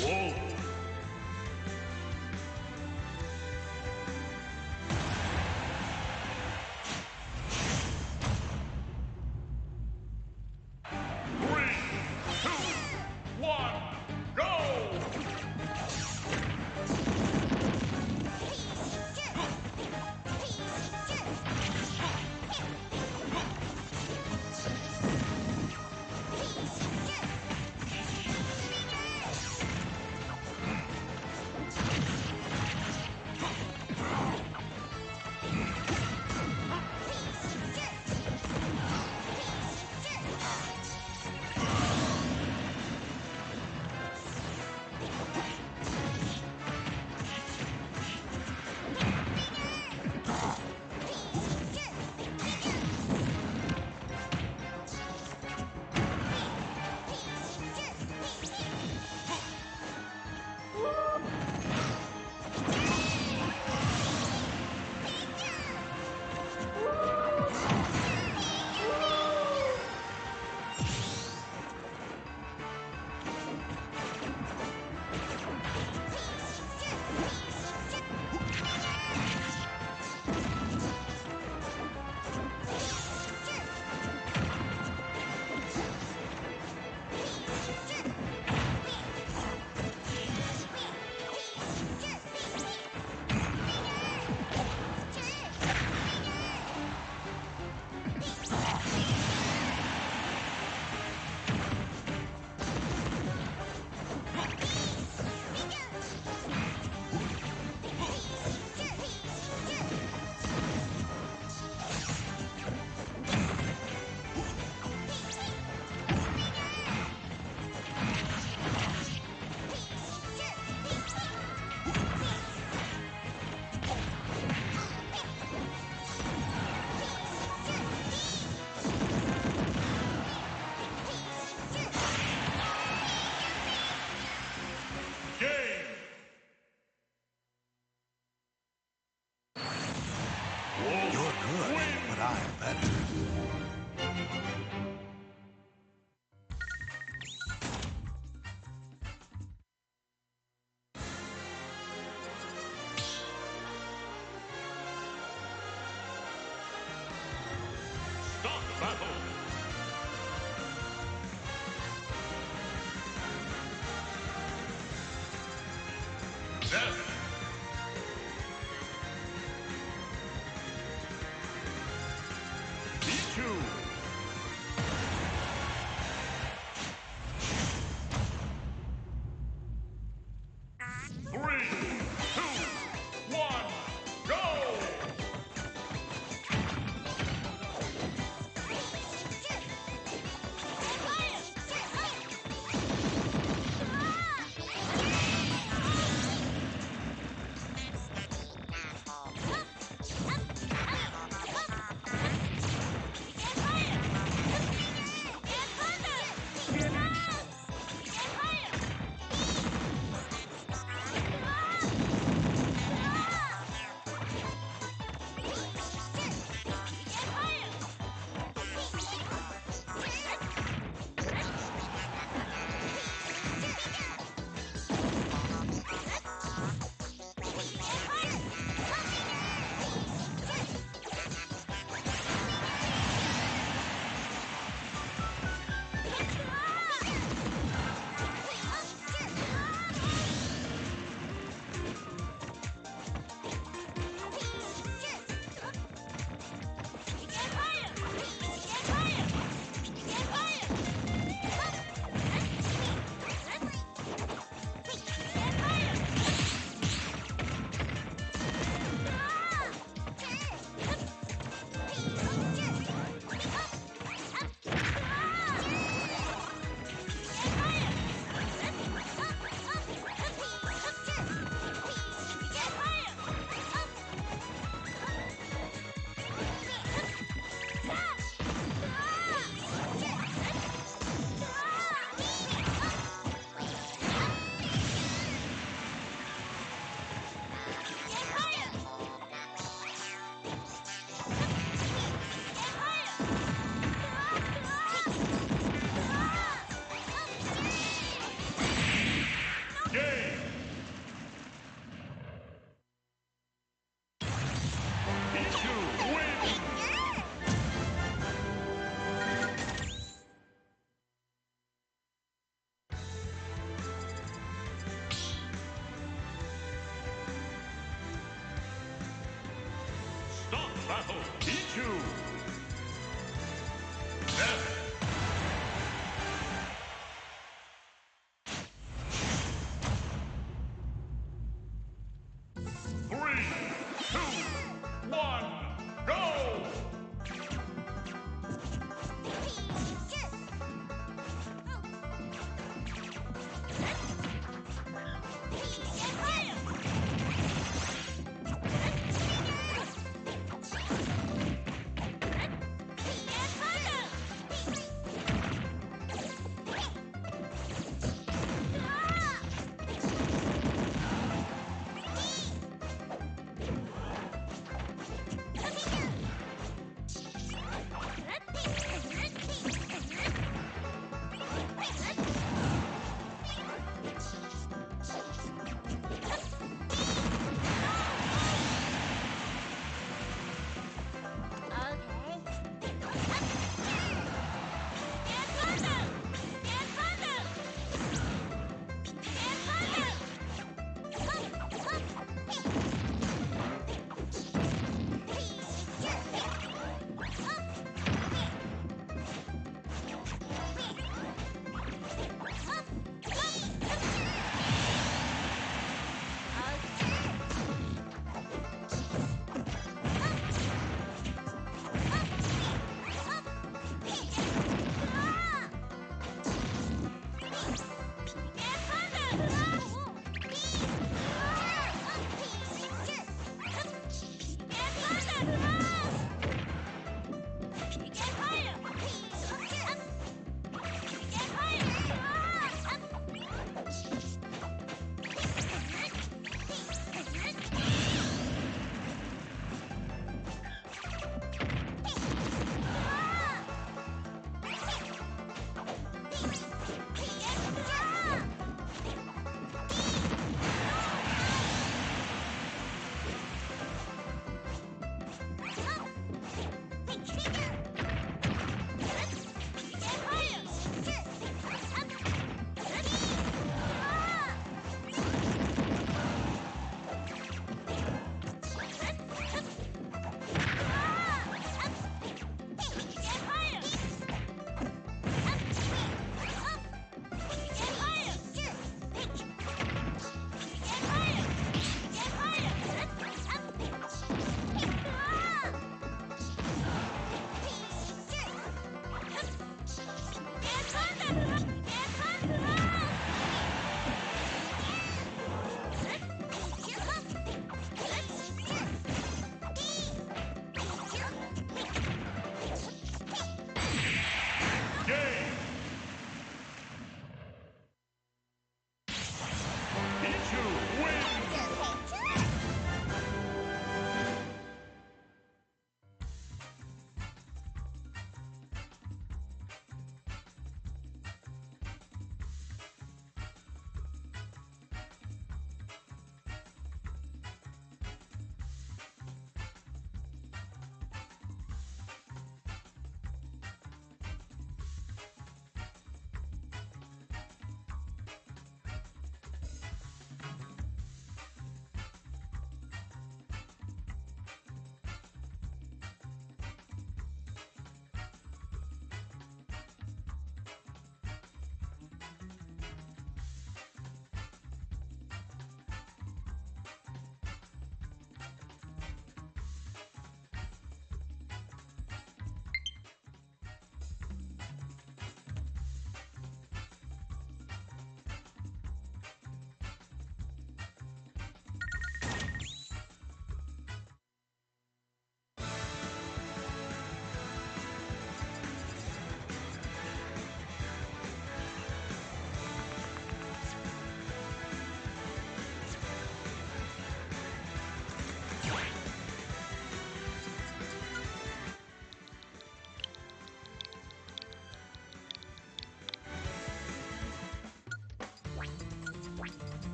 Whoa! Three, two, one, go! You're good, but I'm better. Start battle! Death! B2! Three, two, one, go! battle, Pichu. Death. Three, two, one, go!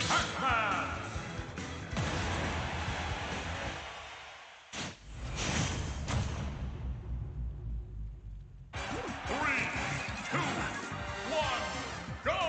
Pac-Man! 3, 2, 1, go!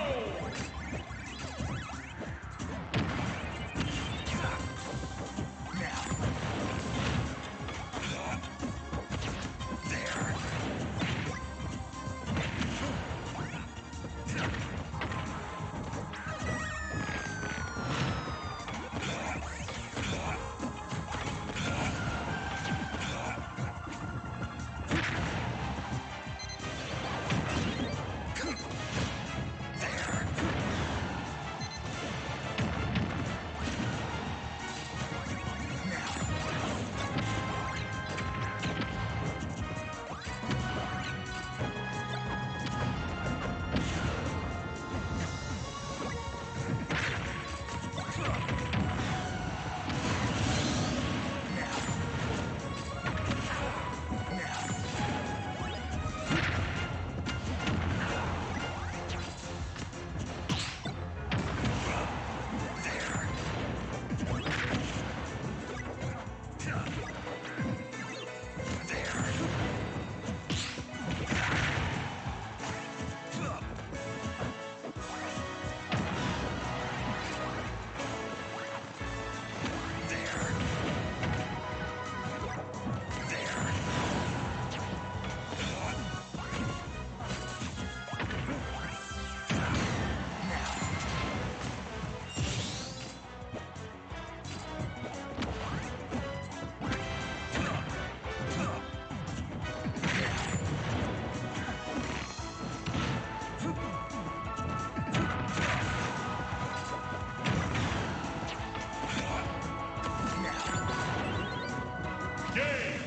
Game!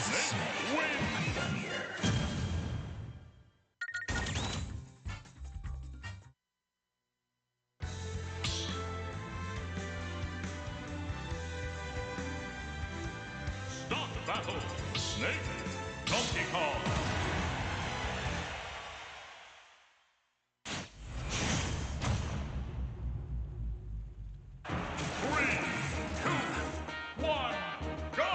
Snake wins! Start battle! Snake, Donkey Kong! 3, 2, 1, go!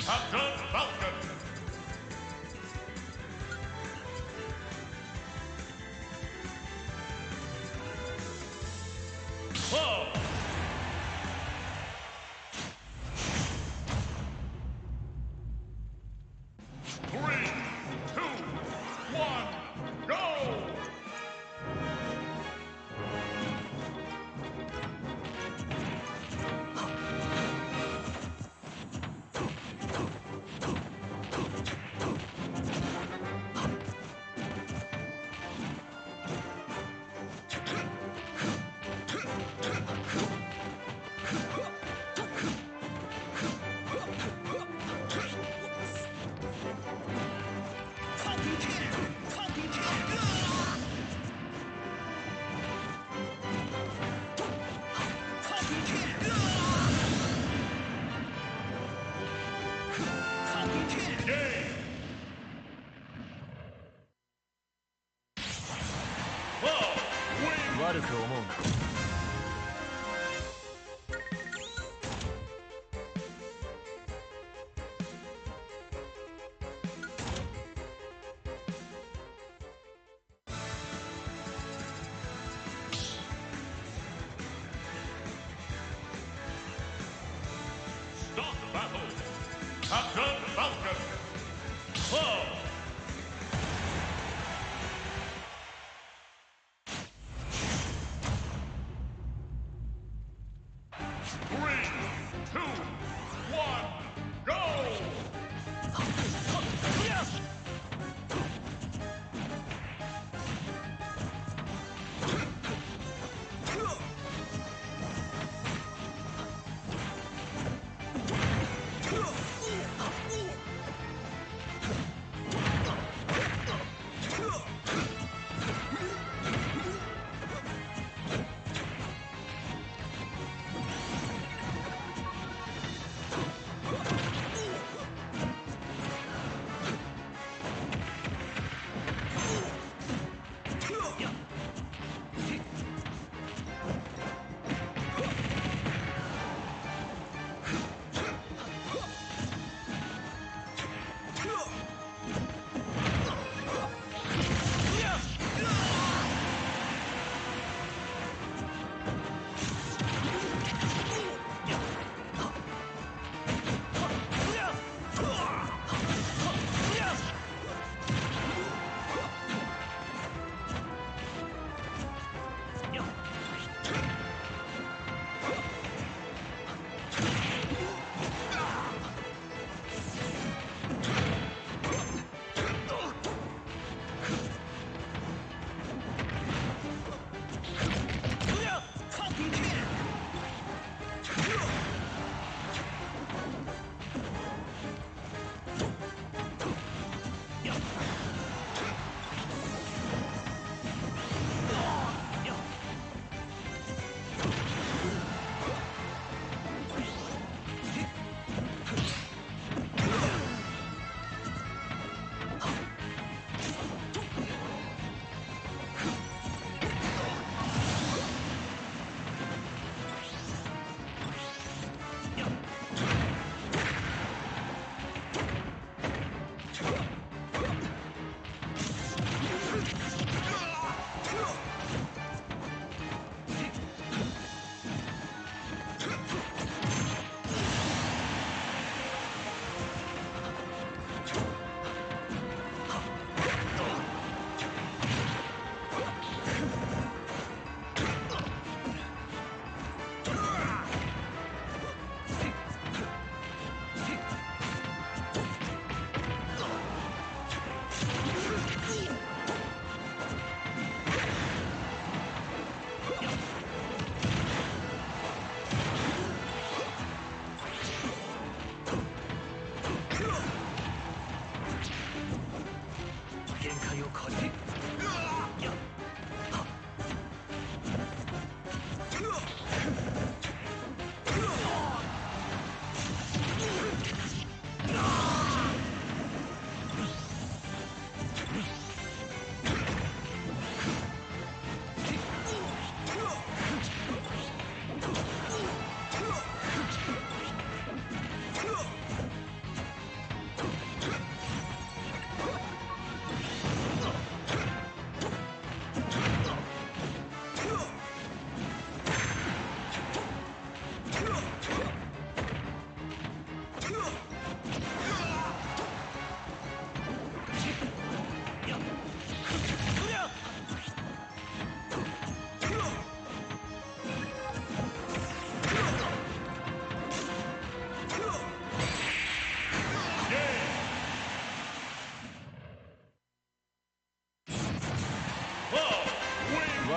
Captain Falcon. Club. 3, 2, 1, go! Club win. 悪く思うな。Start battle. Captain Falcon. Club. 3, 2, 1, go!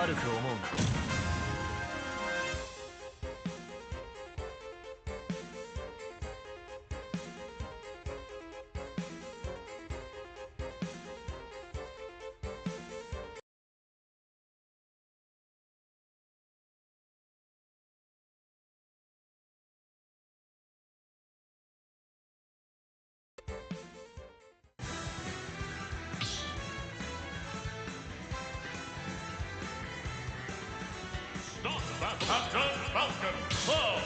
悪く思うな。Stop that Captain Falcon. Slow.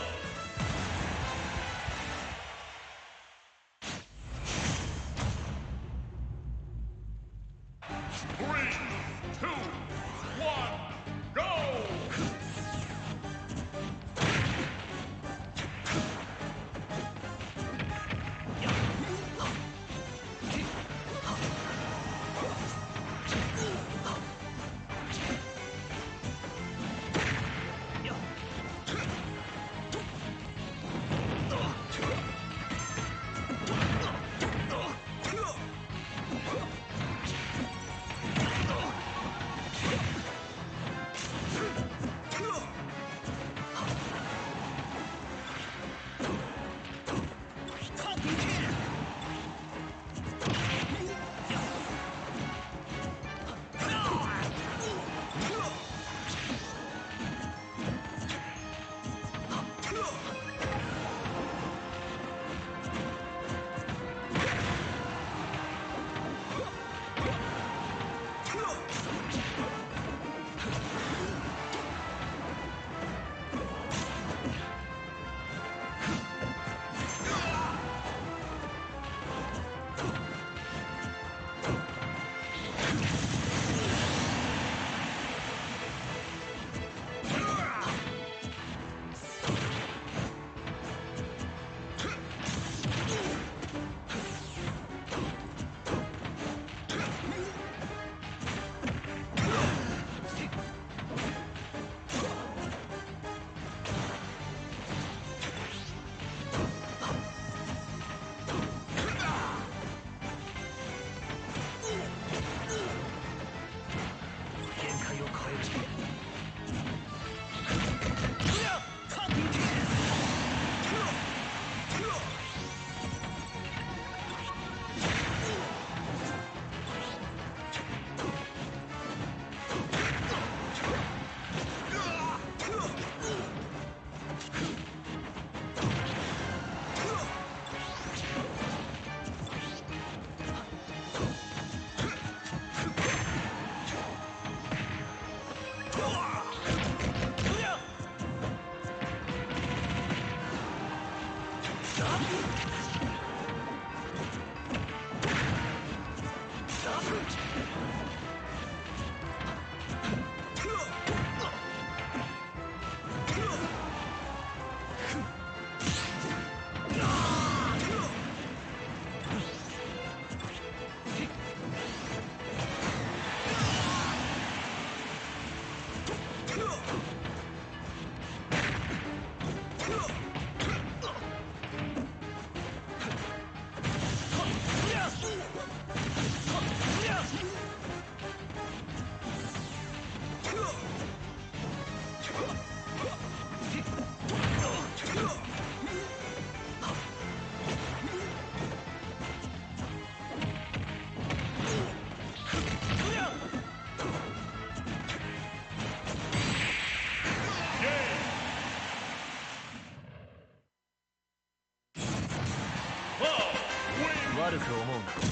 Three, two, one, go! Whoa, 悪く思うな。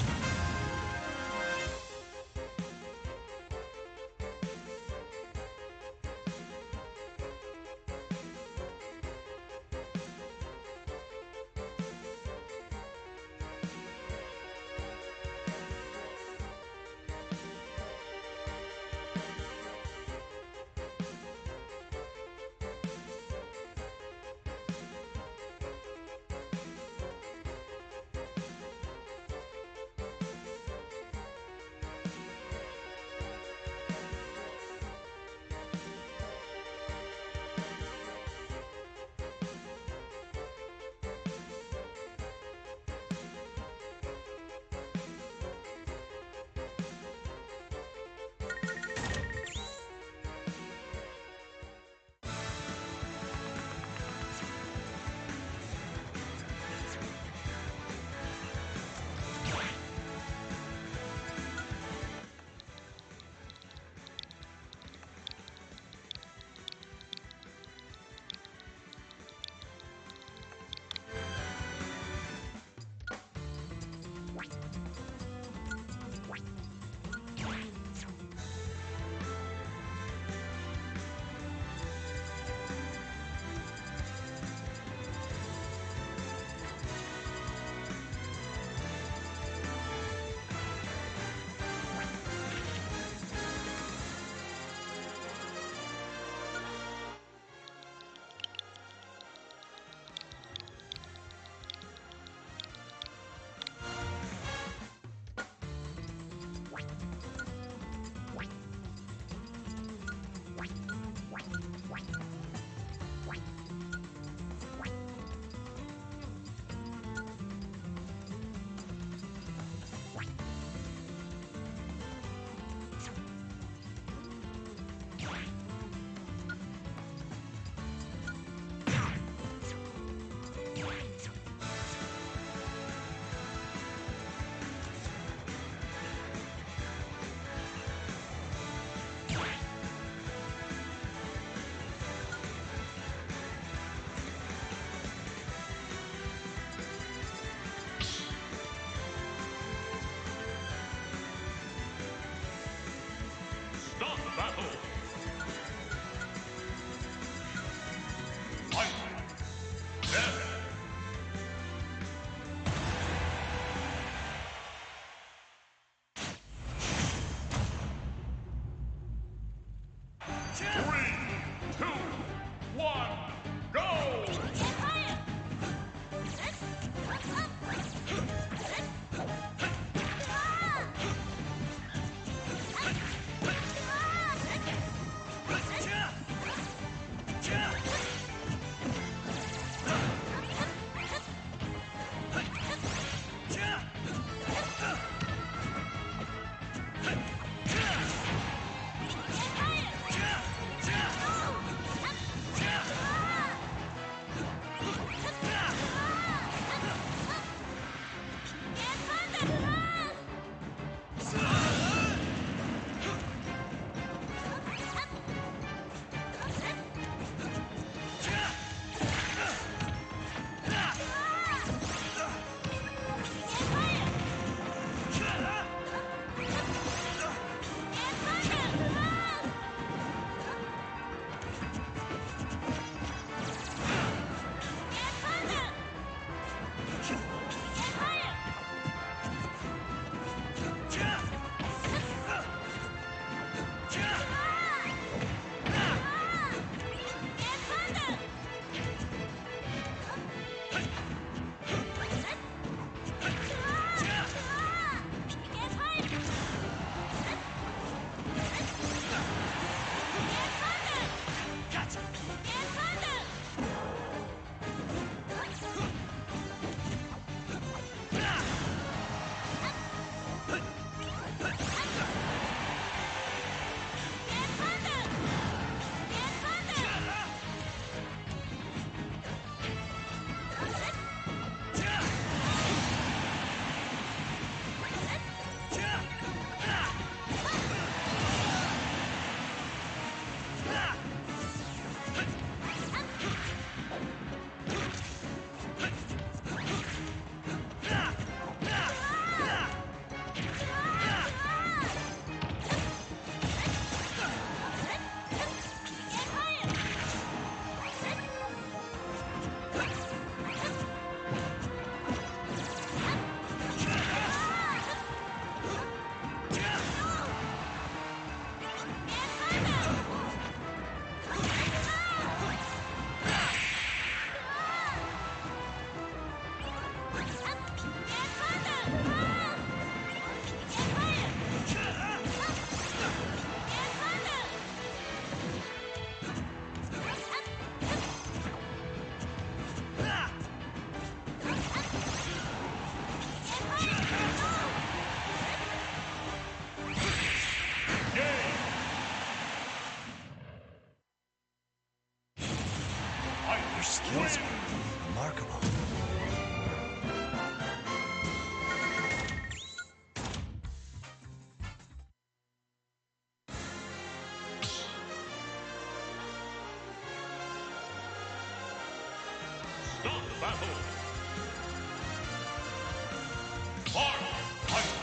battle. Fight!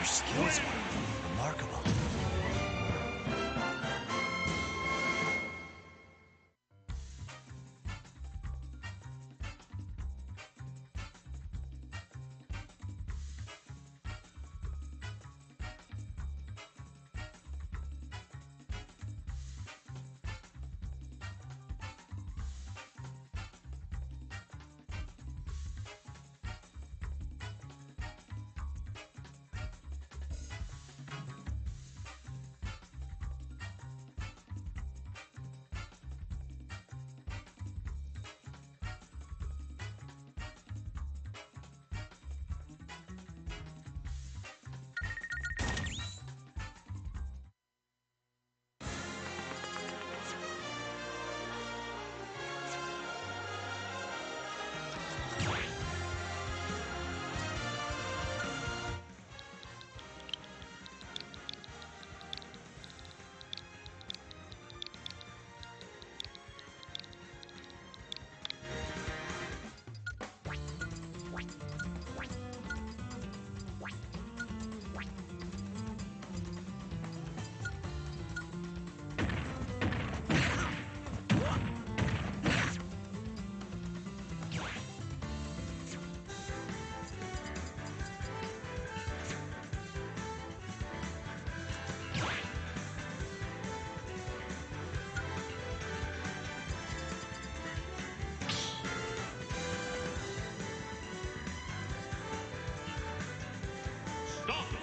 Your skills were remarkable.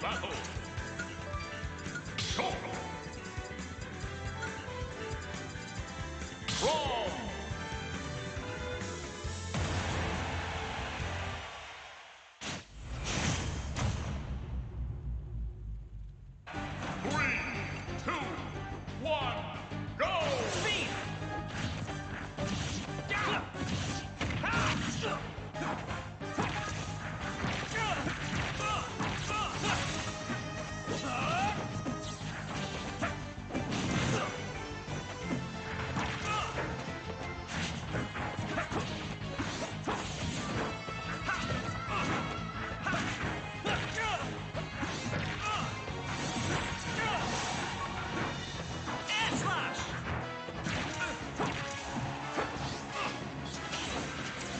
battle. Go! Brawl! Three, two, one, go! Speed! And slash!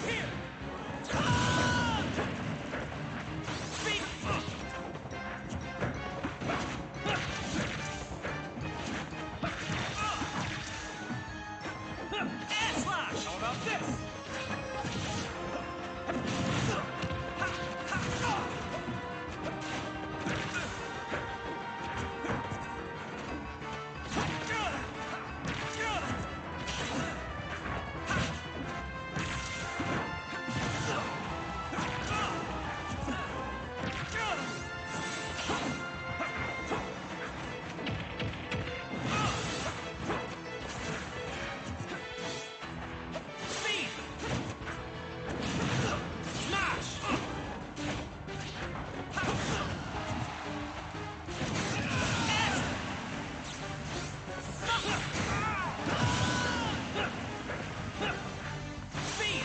Here! Speed! And slash! How about this? Speed! Smash! Speed!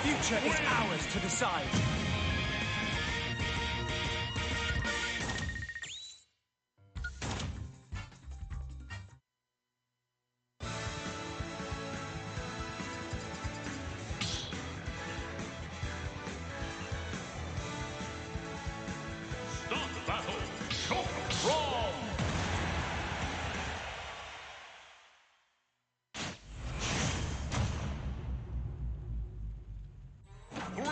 future is ours to decide. Start the battle. Shock from. Three,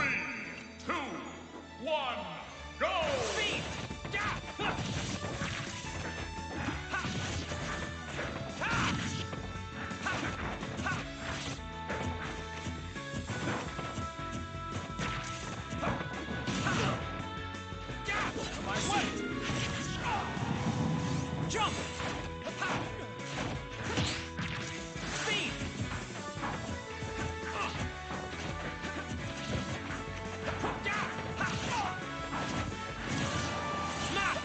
two, one, go! Speed! Yeah! Huh! Ha! Ha! Ha! Ha! Yeah! My way! Jump! Ha! Speed! Yeah! Ha! Smack!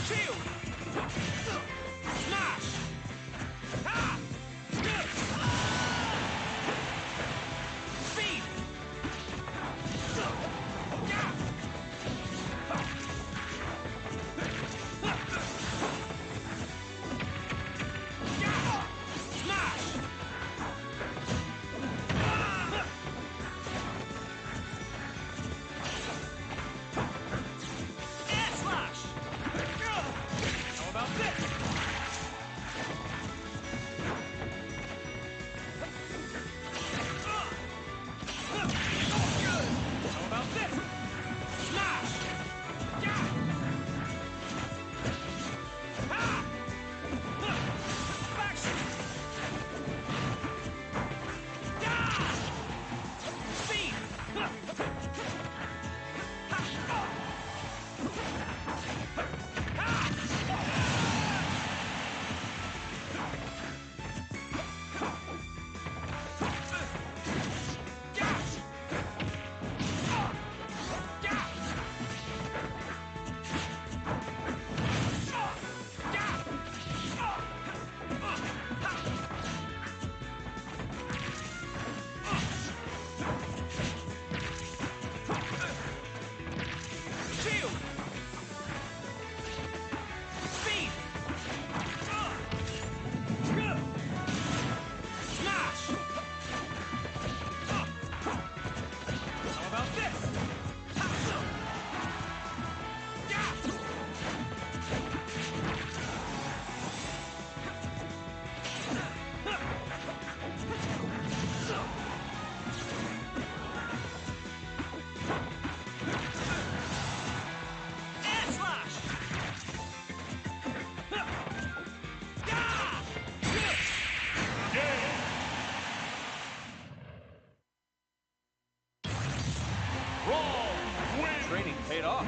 Shield! Shield! Smash! Ha! Speed! Yeah! Yeah! Smash! Air slash! How about this? How about this? Smash! Yeah! Ha! Back shoot! Yeah! Speed! Shield! Speed! Smash! How about this? Yeah! Air slash! Yeah! Wrong. Win. Training paid off.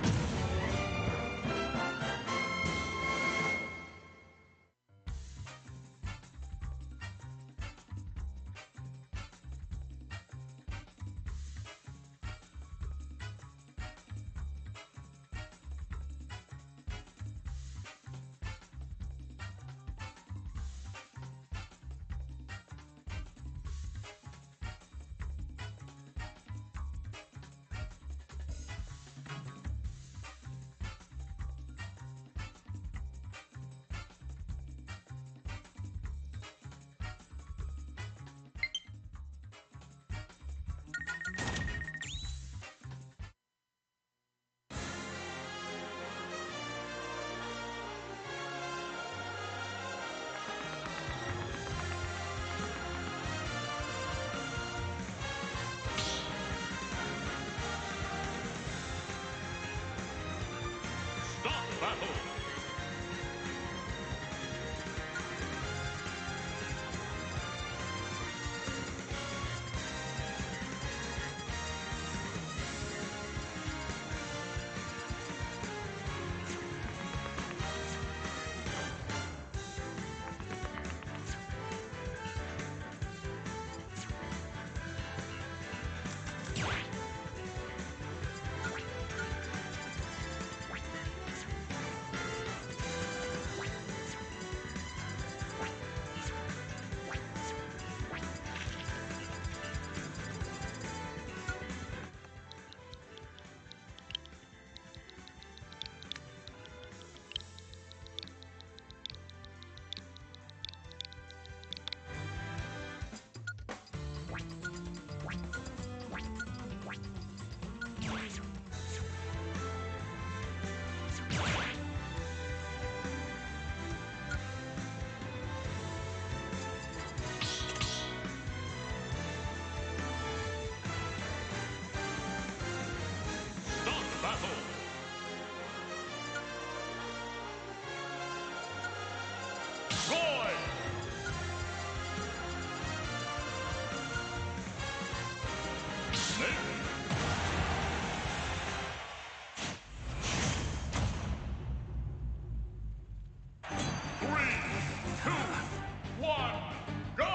battle. Start battle. Roy. Snake. 3, 2, 1, go!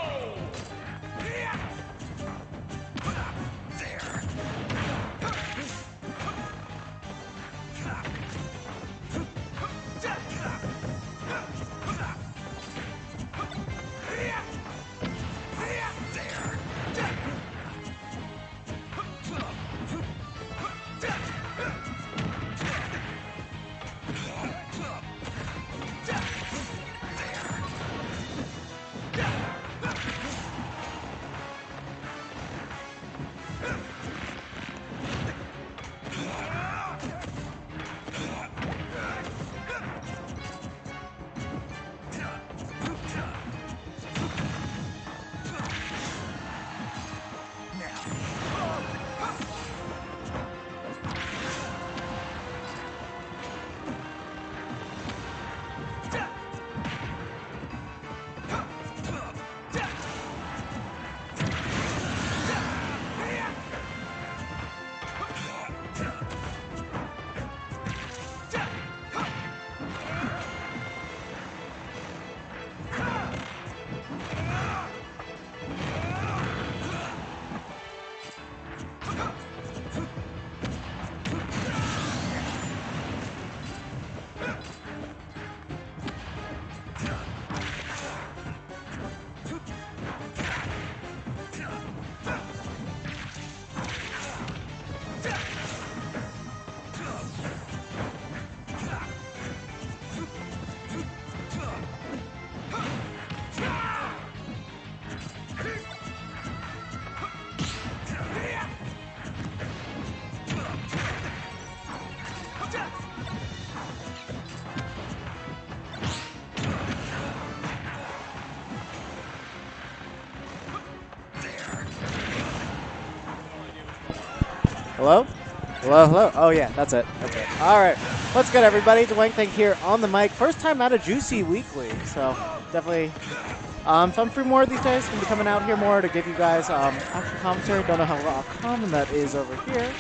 Hello? Hello, hello. Oh, yeah, that's it. That's it. All right. What's good, everybody? Dwayne Thing here on the mic. First time out of Juicy Weekly, so definitely. So I'm free more these days. Going to be coming out here more to give you guys actual commentary. Don't know how common that is over here,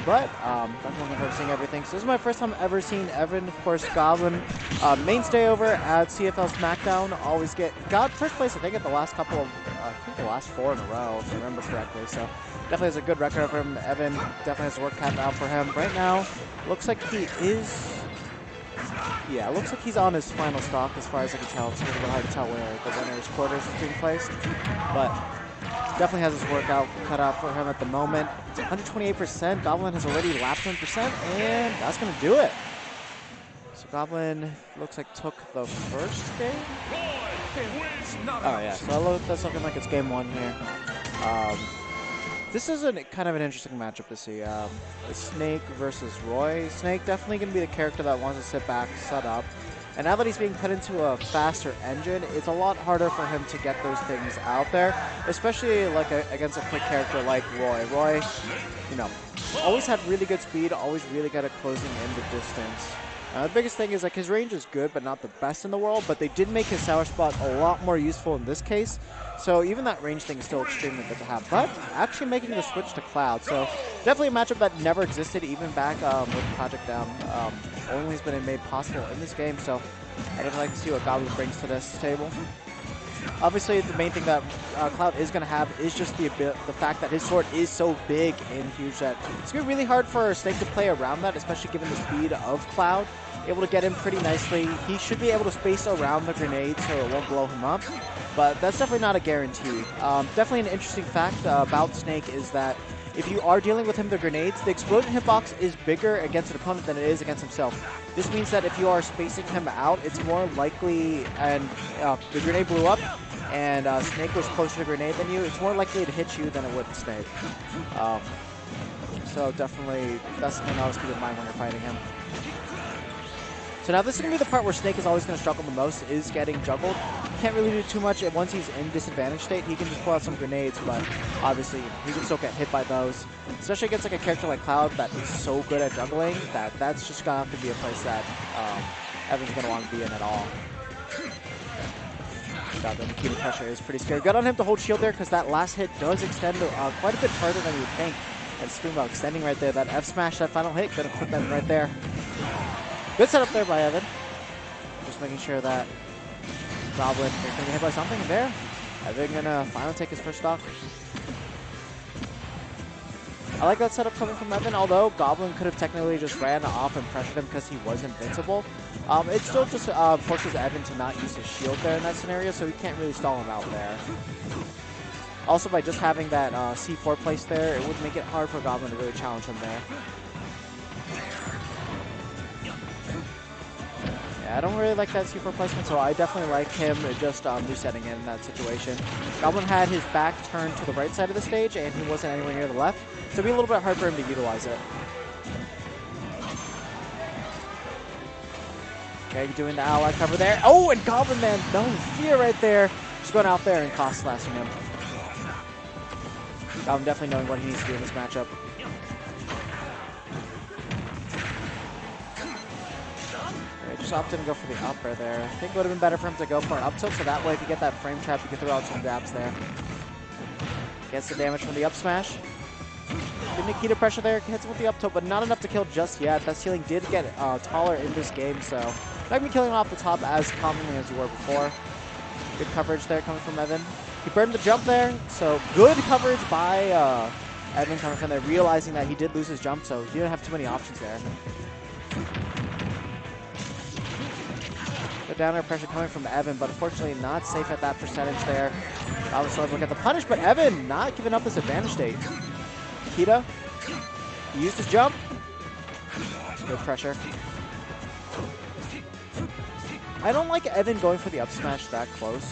but definitely looking forward to seeing everything. So this is my first time ever seeing Evan, of course, Goblin, mainstay over at CFL SmackDown. Always got first place, I think, at the last couple of, I think the last 4 in a row, if I remember correctly. So definitely has a good record for him. Evan definitely has work cut out for him. Right now, looks like he is. Yeah, it looks like he's on his final stock as far as I can tell. It's a little bit hard to tell where the winner's quarters is being placed, but definitely has his workout cut out for him at the moment. 128%. Goblin has already lapped 1%, and that's going to do it. So Goblin looks like took the first game. Oh yeah, so that's looking like it's game 1 here. This is kind of an interesting matchup to see. Snake versus Roy. Snake definitely going to be the character that wants to sit back, set up. And now that he's being put into a faster engine, it's a lot harder for him to get those things out there, especially like against a quick character like Roy. Roy, you know, always had really good speed, always really good at closing in the distance. The biggest thing is like his range is good, but not the best in the world. But they did make his sour spot a lot more useful in this case. So even that range thing is still extremely good to have. But actually making the switch to Cloud, so definitely a matchup that never existed even back with Project M. Only has been made possible in this game. So I would like to see what Goblin brings to this table. Obviously, the main thing that Cloud is going to have is just the fact that his sword is so big and huge that it's going to be really hard for Snake to play around that, especially given the speed of Cloud. Able to get him pretty nicely. He should be able to space around the grenade so it won't blow him up, but that's definitely not a guarantee. Definitely an interesting fact about Snake is that if you are dealing with him the grenades, the explosion hitbox is bigger against an opponent than it is against himself. This means that if you are spacing him out, it's more likely, and the grenade blew up, and Snake was closer to the grenade than you, it's more likely to hit you than it would Snake. So definitely, that's something I always keep in mind when you're fighting him. So now this is going to be the part where Snake is always going to struggle the most, is getting juggled. Can't really do too much. Once he's in disadvantage state, he can just pull out some grenades, but obviously he can still get hit by those. Especially against like a character like Cloud that is so good at juggling, that's just going to have to be a place that Evan's going to want to be in at all. The Nikita pressure is pretty scary. Good on him to hold shield there because that last hit does extend quite a bit further than you would think. And speaking about extending right there, that F smash, that final hit could have put them right there. Good setup there by Evan. Just making sure that Goblin is going to get hit by something there. Evan going to finally take his first stock. I like that setup coming from Evan, although Goblin could have technically just ran off and pressured him because he was invincible. It still just forces Evan to not use his shield there in that scenario, so he can't really stall him out there. Also, by just having that C4 placed there, it would make it hard for Goblin to really challenge him there. I don't really like that C4 placement, so I definitely like him just resetting in that situation. Goblin had his back turned to the right side of the stage, and he wasn't anywhere near the left, so it'd be a little bit hard for him to utilize it. Okay, doing the ally cover there. Oh, and Goblin Man, no fear right there. Just going out there and cost slashing him. Goblin definitely knowing what he needs to do in this matchup. Just opted to go for the upper there. I think it would have been better for him to go for an up tilt, so that way if you get that frame trap, you can throw out some jabs there. Gets the damage from the up smash. Good Nikita pressure there, hits him with the up tilt, but not enough to kill just yet. That ceiling did get taller in this game, so not going to be killing him off the top as commonly as you were before. Good coverage there coming from Evan. He burned the jump there, so good coverage by Evan coming from there, realizing that he did lose his jump, so he didn't have too many options there. The down air pressure coming from Evan, but unfortunately not safe at that percentage there. Obviously, look at the punish, but Evan not giving up this advantage state. Nikita, he used his jump. Good pressure. I don't like Evan going for the up smash that close,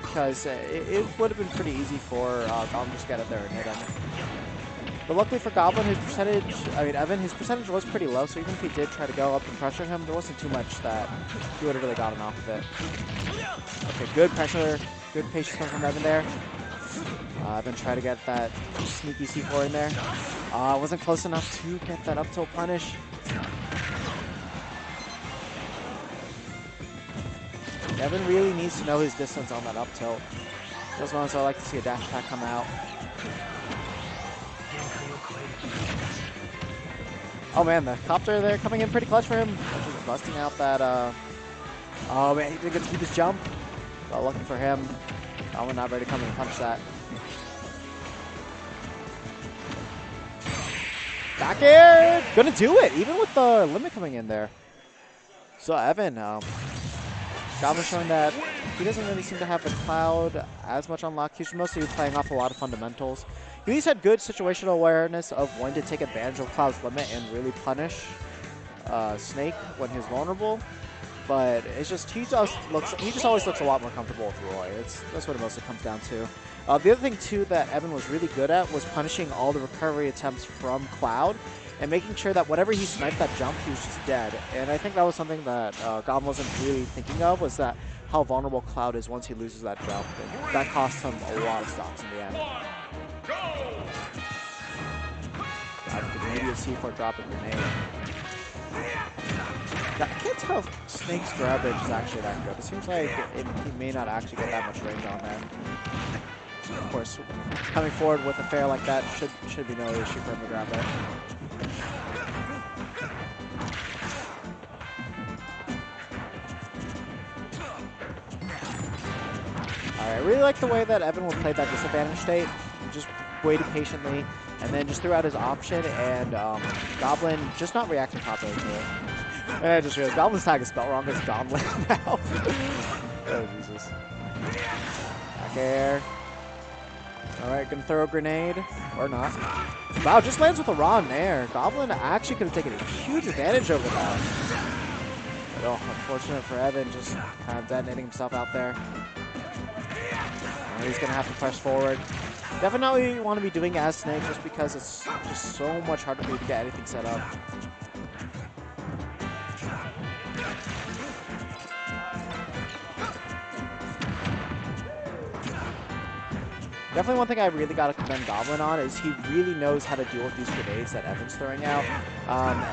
because it would have been pretty easy for Goblin to just get it there and hit him. But luckily for Goblin, Evan, his percentage was pretty low, so even if he did try to go up and pressure him, there wasn't too much that he would have really gotten off of it. Okay, good pressure, good patience from Evan there. Evan tried to get that sneaky C4 in there. Wasn't close enough to get that up tilt punish. Evan really needs to know his distance on that up tilt. Those moments I like to see a dash attack come out. Oh man, the copter there coming in pretty clutch for him. Just busting out that, oh man, he didn't get to keep his jump. Well, lucky for him. Goblin not ready to come in and punch that. Back air! Gonna do it, even with the limit coming in there. So Evan, Goblin showing that he doesn't really seem to have the Cloud as much unlocked. He's mostly playing off a lot of fundamentals. He at least had good situational awareness of when to take advantage of Cloud's limit and really punish Snake when he's vulnerable. But it's just he just always looks a lot more comfortable with Roy. That's what it mostly comes down to. The other thing too that Evan was really good at was punishing all the recovery attempts from Cloud and making sure that whenever he sniped that jump, he was just dead. And I think that was something that Goblin wasn't really thinking of, was that how vulnerable Cloud is once he loses that jump. And that cost him a lot of stocks in the end. Immediate C4 drop a grenade. I can't tell if Snake's grab range is actually that good. It seems like he may not actually get that much range on there. Of course, coming forward with a fair like that should be no issue for him to grab it. Alright, I really like the way that Evan will play that disadvantage state. Just waited patiently, and then just threw out his option, and Goblin just not reacting properly to it. And I just realized Goblin's tag is spelled wrong. It's Goblin now. Oh, Jesus. Back air. Alright, gonna throw a grenade. Or not. Wow, just lands with a raw nair. Goblin actually could have taken a huge advantage over that. But, oh, unfortunate for Evan, just kind of detonating himself out there. And he's gonna have to press forward. Definitely want to be doing as Snake just because it's just so much harder for you to get anything set up. Definitely one thing I really got to commend Goblin on is he really knows how to deal with these grenades that Evan's throwing out.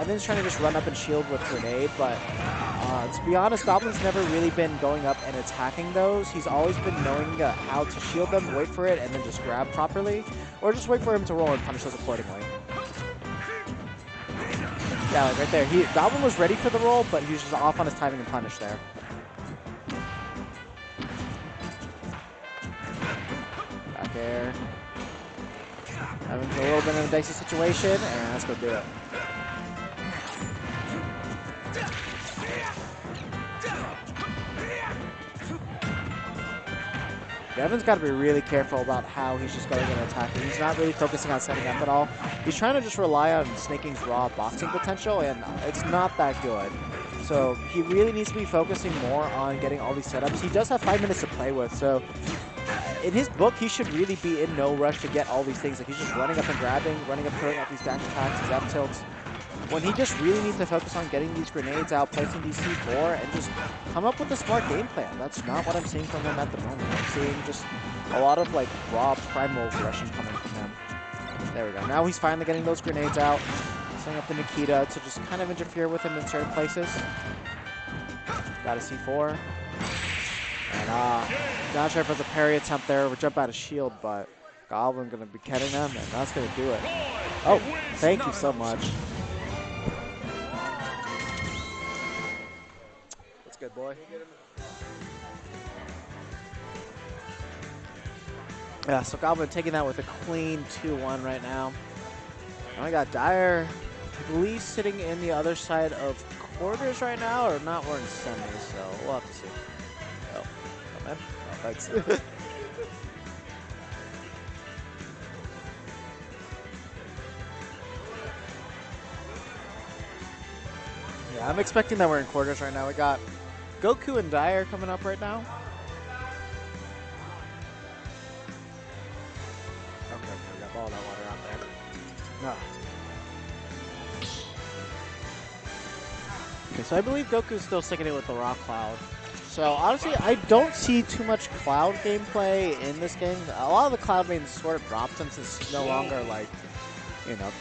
Evan's trying to just run up and shield with grenade, but to be honest, Goblin's never really been going up and attacking those. He's always been knowing how to shield them, wait for it, and then just grab properly, or just wait for him to roll and punish those accordingly. Yeah, like right there. Goblin was ready for the roll, but he was just off on his timing and punish there. Back air. Evan's a little bit in a dicey situation, and let's go do it. Evan's got to be really careful about how he's just going and attacking. He's not really focusing on setting up at all. He's trying to just rely on Snaking's raw boxing potential, and it's not that good. So he really needs to be focusing more on getting all these setups. He does have 5 minutes to play with, so in his book, he should really be in no rush to get all these things. Like he's just running up and grabbing, running up, throwing out these dash attacks, these up tilts. When he just really needs to focus on getting these grenades out, placing these C4, and just come up with a smart game plan. That's not what I'm seeing from him at the moment. I'm seeing just a lot of like raw primal aggression coming from him. There we go. Now he's finally getting those grenades out, setting up the Nikita to just kind of interfere with him in certain places. Got a C4. And not sure if it's a parry attempt there or jump out of shield, but Goblin gonna be getting them, and that's gonna do it. Oh, thank you so much. Good boy. Yeah, so Goblin taking that with a clean 2-1 right now. And I got Dyer, I believe, sitting in the other side of quarters right now, or not, we're in semis, so we'll have to see. Oh, man. Oh, thanks. Yeah, I'm expecting that we're in quarters right now. We got Goku and Dyer coming up right now. Okay, we got all that water out there. No. Okay, so I believe Goku's still sticking it with the Raw Cloud. So honestly, I don't see too much Cloud gameplay in this game. A lot of the Cloud mains sort of dropped him since he's no longer like, you know,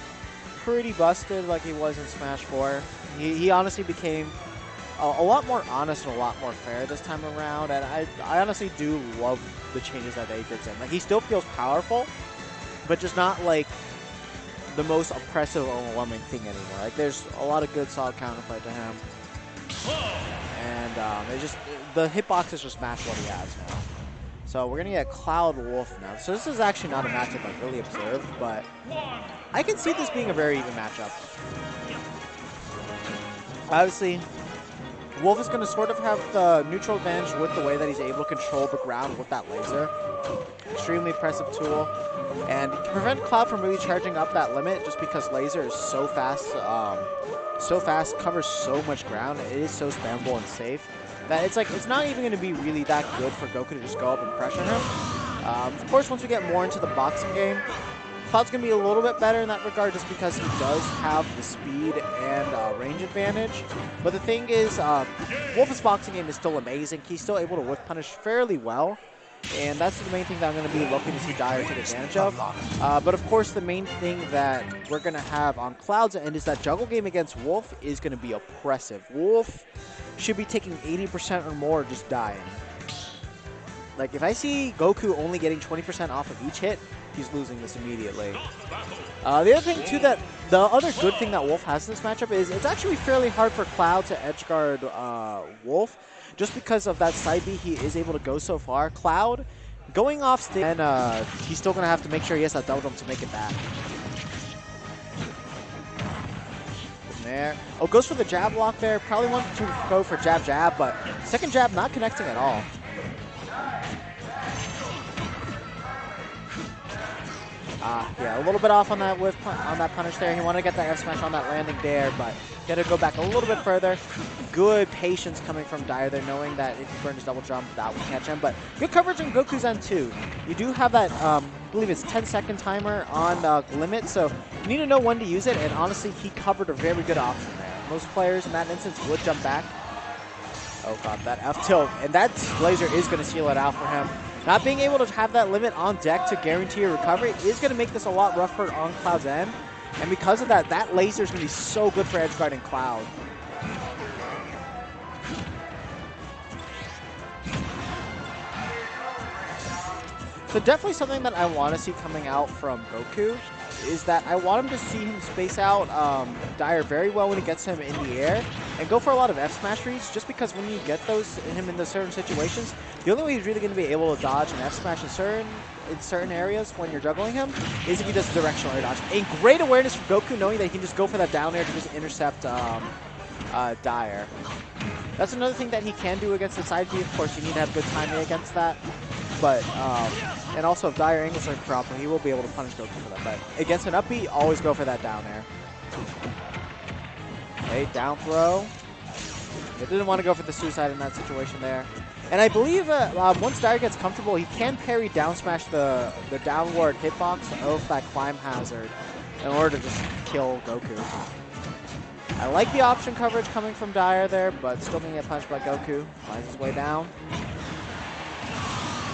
pretty busted like he was in Smash 4. He honestly became a lot more honest and a lot more fair this time around, and I honestly do love the changes that they did to him. Like, he still feels powerful, but just not like the most oppressive, overwhelming thing anymore. Like, there's a lot of good, solid counterplay to him, and it just the hitboxes just match what he has now. So we're gonna get Cloud Wolf now. So this is actually not a matchup I've really observed, but I can see this being a very even matchup. Obviously, Wolf is going to sort of have the neutral advantage with the way that he's able to control the ground with that laser. Extremely impressive tool. And to prevent Cloud from really charging up that limit, just because laser is so fast, covers so much ground, it is so spammable and safe, that it's like, it's not even going to be really that good for Goku to just go up and pressure him. Of course, once we get more into the boxing game, Cloud's going to be a little bit better in that regard just because he does have the speed and range advantage. But the thing is, Wolf's boxing game is still amazing. He's still able to whiff punish fairly well. And that's the main thing that I'm going to be looking to see Dyer take advantage of. But of course, the main thing that we're going to have on Cloud's end is that juggle game against Wolf is going to be oppressive. Wolf should be taking 80% or more just dying. Like, if I see Goku only getting 20% off of each hit, he's losing this immediately. The other thing, too, the other good thing that Wolf has in this matchup is it's actually fairly hard for Cloud to edgeguard Wolf. Just because of that side B, he is able to go so far. Cloud, going off stage, and he's still going to have to make sure he has that double jump to make it back. There. Oh, goes for the jab block there. Probably wanted to go for jab, jab, but second jab not connecting at all. Yeah, a little bit off on that on that punish there. He wanted to get that F smash on that landing there, but he had to go back a little bit further. Good patience coming from Dyer there, knowing that if he burned his double jump, that would catch him. But good coverage on Goku's end too. You do have that, I believe it's 10-second timer on limit, so you need to know when to use it. And honestly, he covered a very good option there. Most players in that instance would jump back. Oh god, that F tilt, and that laser is going to seal it out for him. Not being able to have that limit on deck to guarantee a recovery is going to make this a lot rougher on Cloud's end. And because of that, that laser is going to be so good for edge guarding Cloud. So definitely something that I want to see coming out from Goku is that I want him to see him space out Dyer very well when he gets him in the air and go for a lot of F smash reads, just because when you get those in him in the certain situations, the only way he's really going to be able to dodge an F smash in certain areas when you're juggling him is if he does directional air dodge. And great awareness from Goku, knowing that he can just go for that down air to just intercept Dyer. That's another thing that he can do against the side B. Of course, you need to have good timing against that. But, and also if Dyer angles are proper, he will be able to punish Goku for that. But against an up B, always go for that down air. Okay, down throw. They didn't want to go for the suicide in that situation there. And I believe once Dyer gets comfortable, he can parry down smash the downward hitbox of that climb hazard in order to just kill Goku. I like the option coverage coming from Dyer there, but still going to get punched by Goku. Finds his way down.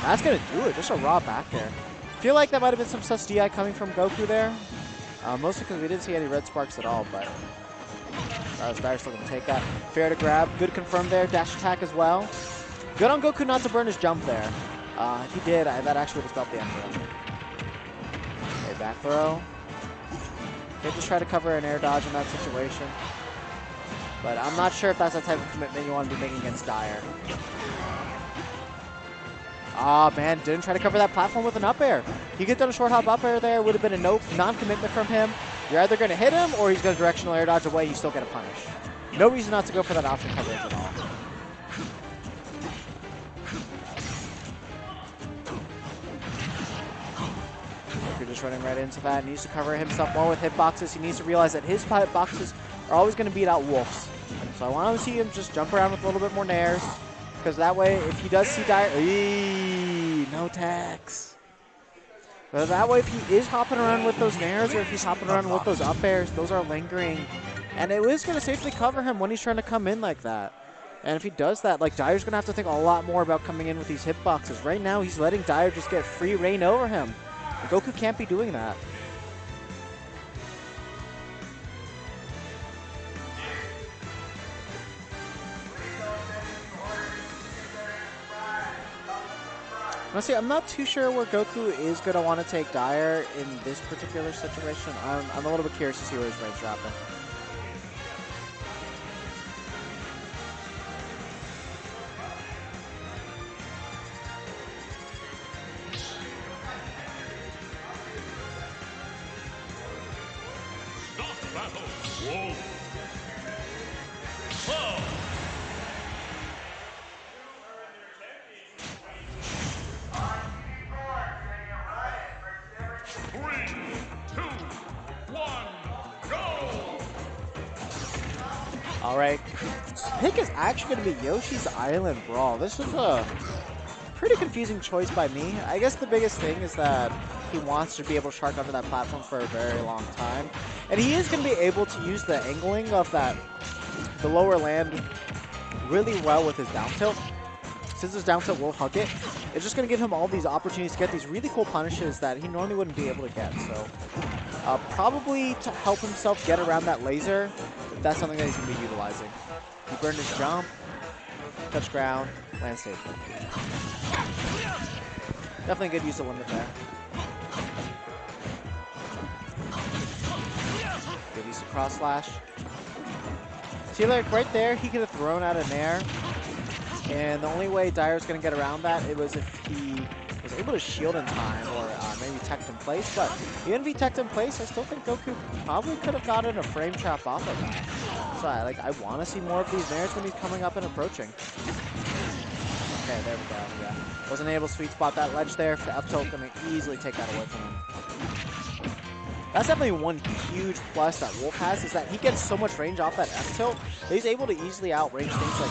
That's going to do it. Just a raw back there. Feel like that might have been some sus DI coming from Goku there. Mostly because we didn't see any red sparks at all, but Dyer's still going to take that. Fair to grab. Good confirm there. Dash attack as well. Good on Goku not to burn his jump there. If he did, that actually would have stopped the end for him. Okay, back throw. Okay, just try to cover an air dodge in that situation. But I'm not sure if that's the type of commitment you want to be making against Dyer. Oh man, didn't try to cover that platform with an up air. He gets on a short hop up air there, would have been a non-commitment from him. You're either going to hit him or he's going to directional air dodge away, you still get a punish. No reason not to go for that option coverage at all. You're just running right into that. He needs to cover himself more with hitboxes. He needs to realize that his hitboxes are always going to beat out Wolf's. So I want to see him just jump around with a little bit more nairs. Because that way, if he does see Dyer, no tax. But that way, if he is hopping around with those nairs, or if he's hopping around with those up airs, those are lingering. And it is going to safely cover him when he's trying to come in like that. And if he does that, like, Dyer's going to have to think a lot more about coming in with these hitboxes. Right now, he's letting Dyer just get free reign over him. And Goku can't be doing that. Honestly, I'm not too sure where Goku is going to want to take Dyer in this particular situation. I'm a little bit curious to see where his range dropping. Stop battle. Whoa. Oh. All right, pick is actually going to be Yoshi's Island Brawl. This was a pretty confusing choice by me. I guess the biggest thing is that he wants to be able to shark onto that platform for a very long time. And he is going to be able to use the angling of the lower land really well with his down tilt. Since his down tilt will hug it, it's just going to give him all these opportunities to get these really cool punishes that he normally wouldn't be able to get. So probably to help himself get around that laser, that's something that he's going to be utilizing. He burned his jump, touch ground, land safe. Definitely good use of limit there. Good use of cross slash. See, like right there, he could have thrown out an air. And the only way Dyer's going to get around that, it was if he was able to shield in time or maybe teched in place. But even if he teched in place, I still think Goku probably could have gotten a frame trap off of that. So I want to see more of these nairs when he's coming up and approaching. Okay, there we go. Yeah, wasn't able to sweet spot that ledge there. The up tilt going to easily take that away from him. That's definitely one huge plus that Wolf has, is that he gets so much range off that F tilt that he's able to easily outrange things like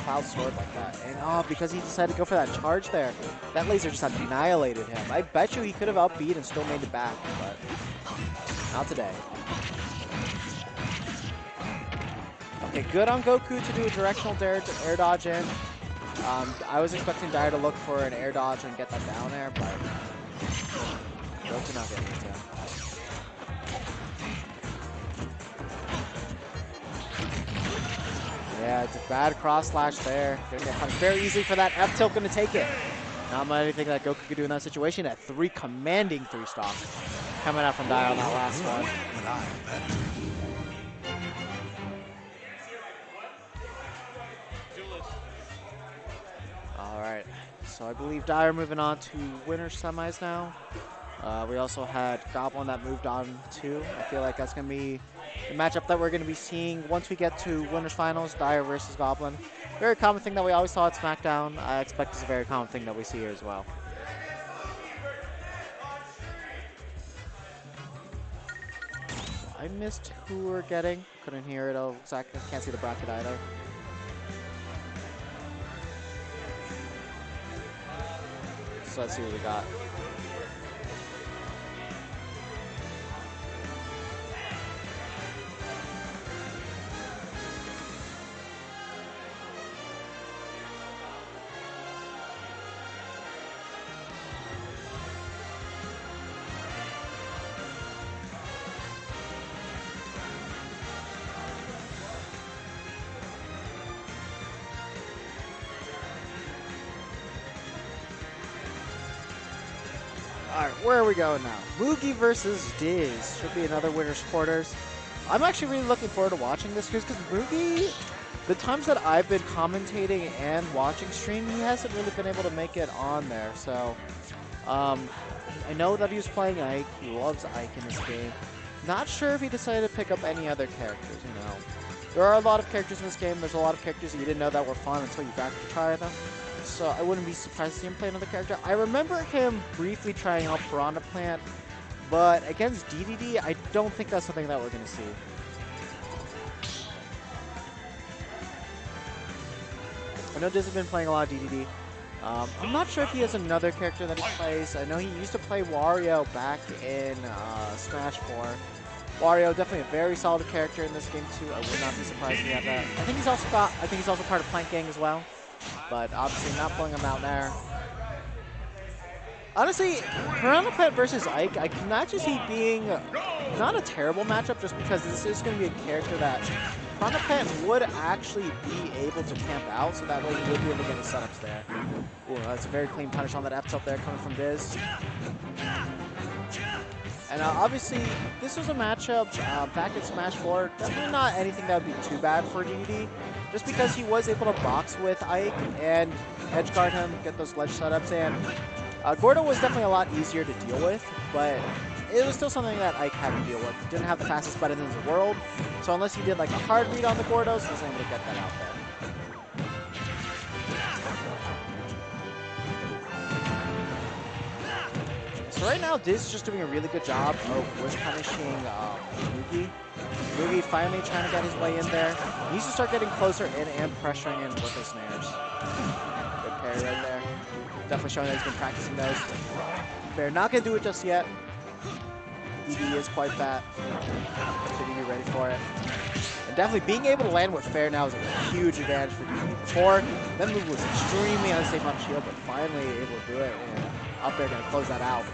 Cloud Sword like that. And because he decided to go for that charge there, that laser just annihilated him. I bet you he could have outbeat and still made it back, but not today. Okay, good on Goku to do a directional air dodge in. I was expecting Dyer to look for an air dodge and get that down air, but Goku not getting it down. Yeah, it's a bad cross slash there. Gonna get punished very easily for that. F tilt gonna take it. Not much anything that Goku could do in that situation. At commanding three stock coming out from Dyer on that last one. All right, so I believe Dyer moving on to winner semis now. We also had Goblin that moved on too. I feel like that's going to be the matchup that we're going to be seeing once we get to winners finals, Dyer versus Goblin. Very common thing that we always saw at SmackDown. I expect it's a very common thing that we see here as well. I missed who we're getting. Couldn't hear it exactly. Can't see the bracket either. So let's see what we got. Alright, where are we going now? Mugi versus Diz. Should be another winner's quarters. I'm actually really looking forward to watching this because Mugi, the times that I've been commentating and watching stream, he hasn't really been able to make it on there. So, I know that he was playing Ike. He loves Ike in this game. Not sure if he decided to pick up any other characters, you know. There are a lot of characters in this game. There's a lot of characters that you didn't know that were fun until you got to try them. So I wouldn't be surprised to see him play another character. I remember him briefly trying out Piranha Plant, but against DDD, I don't think that's something that we're going to see. I know Diz has been playing a lot of DDD. I'm not sure if he has another character that he plays. I know he used to play Wario back in Smash 4. Wario, definitely a very solid character in this game too. I would not be surprised if he had that. I think he's also part of Plank Gang as well. But obviously not pulling him out there. Honestly, Piranha Plant versus Ike, I can actually see being not a terrible matchup just because this is going to be a character that Piranha Plant would actually be able to camp out, so that way he would be able to get his setups there. Ooh, that's a very clean punish on that F tilt there coming from Diz. And obviously, this was a matchup back in Smash 4. Definitely not anything that would be too bad for DDD, just because he was able to box with Ike and edge guard him, get those ledge setups in. Gordo was definitely a lot easier to deal with, but it was still something that Ike had to deal with. Didn't have the fastest buttons in the world, so unless he did like a hard read on the Gordos, he wasn't able to get that out there. So right now, Diz is just doing a really good job of wish punishing Mugi. Mugi finally trying to get his way in there. He needs to start getting closer in and pressuring in with his snares. Good parry right there. Definitely showing that he's been practicing those. They're not going to do it just yet. DD is quite fat. So you need to be ready for it. And definitely being able to land with fair now is a huge advantage for Mugi. Before, that move was extremely unsafe on shield, but finally able to do it. And up there going to close that out.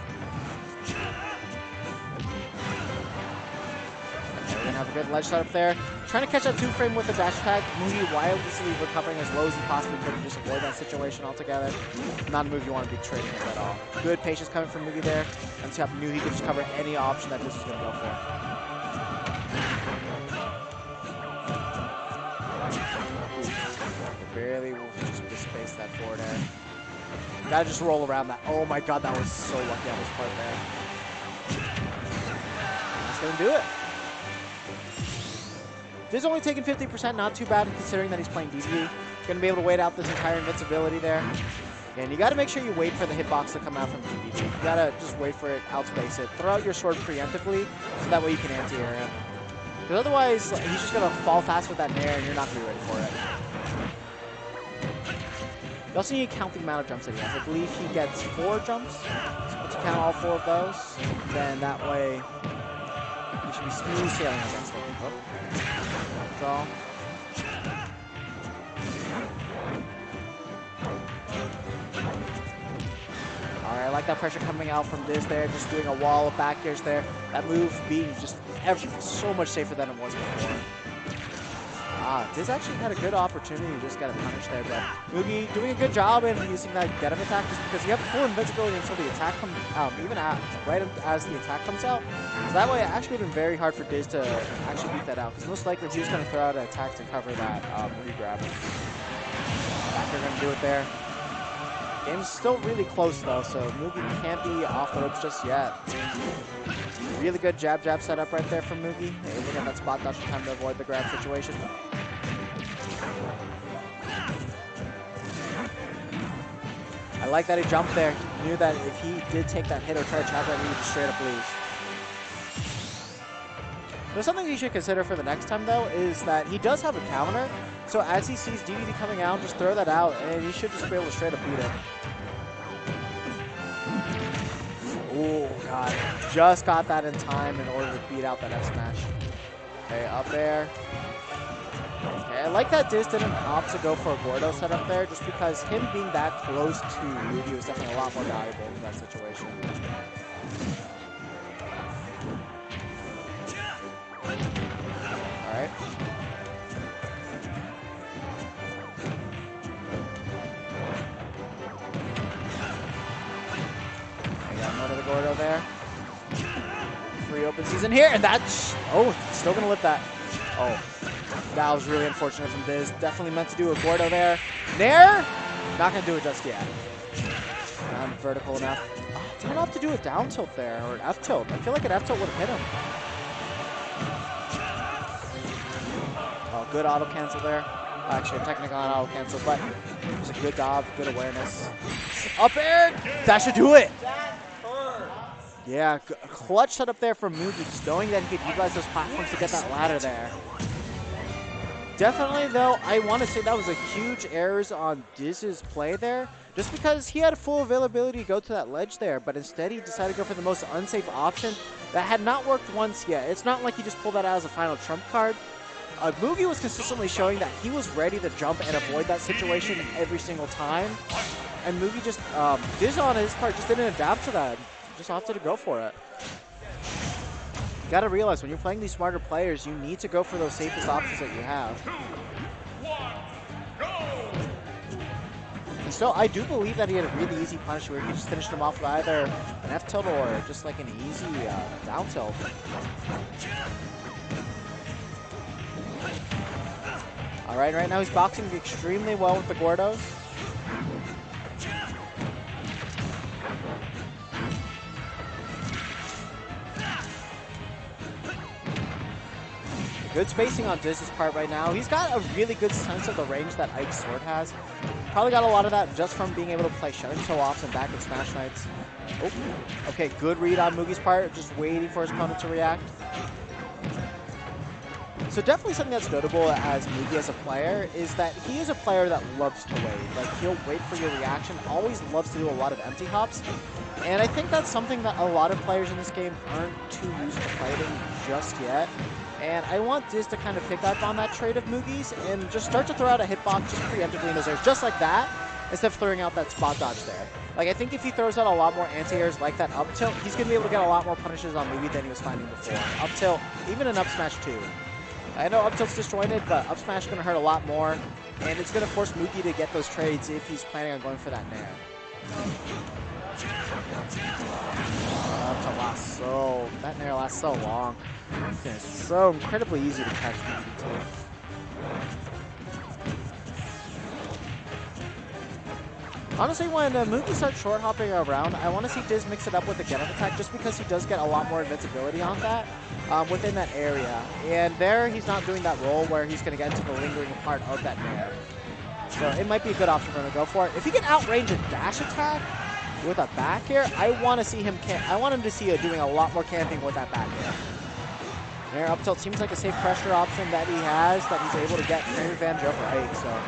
We're going to have a good ledge setup there. Trying to catch that 2-frame with the dash attack. Mugi wildly recovering as low as he possibly could to just avoid that situation altogether. Not a move you want to be trading with at all. Good patience coming from Mugi there. And Tap knew he could just cover any option that this was going to go for. Barely will just space that forward air. Gotta just roll around that. Oh my god, that was so lucky on his part there. That's gonna do it. Diz only taking 50%, not too bad considering that he's playing DB. Gonna be able to wait out this entire invincibility there. And you gotta make sure you wait for the hitbox to come out from DB. You gotta just wait for it, outspace it. Throw out your sword preemptively, so that way you can anti-air him. Because otherwise, he's just gonna fall fast with that nair and you're not gonna be ready for it. You also need to count the amount of jumps that he has. I believe he gets 4 jumps. So once you count all 4 of those, then that way you should be smooth sailing against him. Oh. That's all. Alright, I like that pressure coming out from Diz there, just doing a wall of back airs there. That move being just so much safer than it was before. Diz actually had a good opportunity to just get a punish there, but Mugi doing a good job in using that get up attack just because you have full invincibility until the attack comes out, even right as the attack comes out. So that way it actually would have been very hard for Diz to actually beat that out because most likely he was going to throw out an attack to cover that re-grab. Back they're going to do it there. Game's still really close though, so Mugi can't be off the ropes just yet. Really good jab setup right there from Mugi. Able to get that spot dodge in time to avoid the grab situation. I like that he jumped there. He knew that if he did take that hit or try to trap that, he would straight up lose. There's something you should consider for the next time though, is that he does have a counter. So as he sees DDD coming out, just throw that out and he should just be able to straight up beat it. Oh god, just got that in time in order to beat out that F smash. Okay, up there. Okay, I like that Diz didn't opt to go for a Gordo setup there, just because him being that close to Mugi was definitely a lot more valuable in that situation. Alright. Another Gordo there. Free open season here, and that's... Oh, still going to lift that. Oh, that was really unfortunate from Diz. Definitely meant to do a Gordo there. Nair? Not going to do it just yet. Not vertical enough. Oh, didn't have to do a down tilt there, or an F tilt. I feel like an F tilt would have hit him. Oh, good auto cancel there. Actually, technically not auto cancel, but it was a good dodge, good awareness. Up air! That should do it! Yeah, clutch setup there from Mugi, just knowing that he could utilize those platforms to get that ladder there. Definitely, though, I want to say that was a huge errors on Diz's play there, just because he had full availability to go to that ledge there, but instead he decided to go for the most unsafe option that had not worked once yet. It's not like he just pulled that out as a final trump card. Mugi was consistently showing that he was ready to jump and avoid that situation every single time, and Mugi just, Diz on his part just didn't adapt to that. Just opted to go for it. You gotta realize when you're playing these smarter players, you need to go for those safest options that you have. 2, 1, go! And still, I do believe that he had a really easy punish where he just finished him off with either an F tilt or just like an easy down tilt. All right now he's boxing extremely well with the Gordos. Good spacing on Diz's part right now. He's got a really good sense of the range that Ike's sword has. Probably got a lot of that just from being able to play shutting so often back in Smash Nights. Oh, okay, good read on Mugi's part, just waiting for his opponent to react. So definitely something that's notable as Mugi as a player is that he is a player that loves to wait. Like, he'll wait for your reaction, always loves to do a lot of empty hops. And I think that's something that a lot of players in this game aren't too used to fighting just yet. And I want Diz to kind of pick up on that trade of Mugi's and just start to throw out a hitbox just preemptively in those airs, just like that, instead of throwing out that spot dodge there. Like, I think if he throws out a lot more anti-airs like that up tilt, he's going to be able to get a lot more punishes on Mugi than he was finding before. Up tilt, even an up smash too. I know up tilt's disjointed, but up smash is going to hurt a lot more, and it's going to force Mugi to get those trades if he's planning on going for that nair. Up tilt lasts so, that nair lasts so long. It's so incredibly easy to catch Mugi too. Honestly, when Mugi starts short hopping around, I want to see Diz mix it up with the get up attack just because he does get a lot more invincibility on that within that area. And there, he's not doing that roll where he's going to get into the lingering part of that nair. So it might be a good option for him to go for it. If he can outrange a dash attack with a back air, I want to see him doing a lot more camping with that back air. Nair up tilt seems like a safe pressure option that he has, that he's able to get frame advantage over Ike. So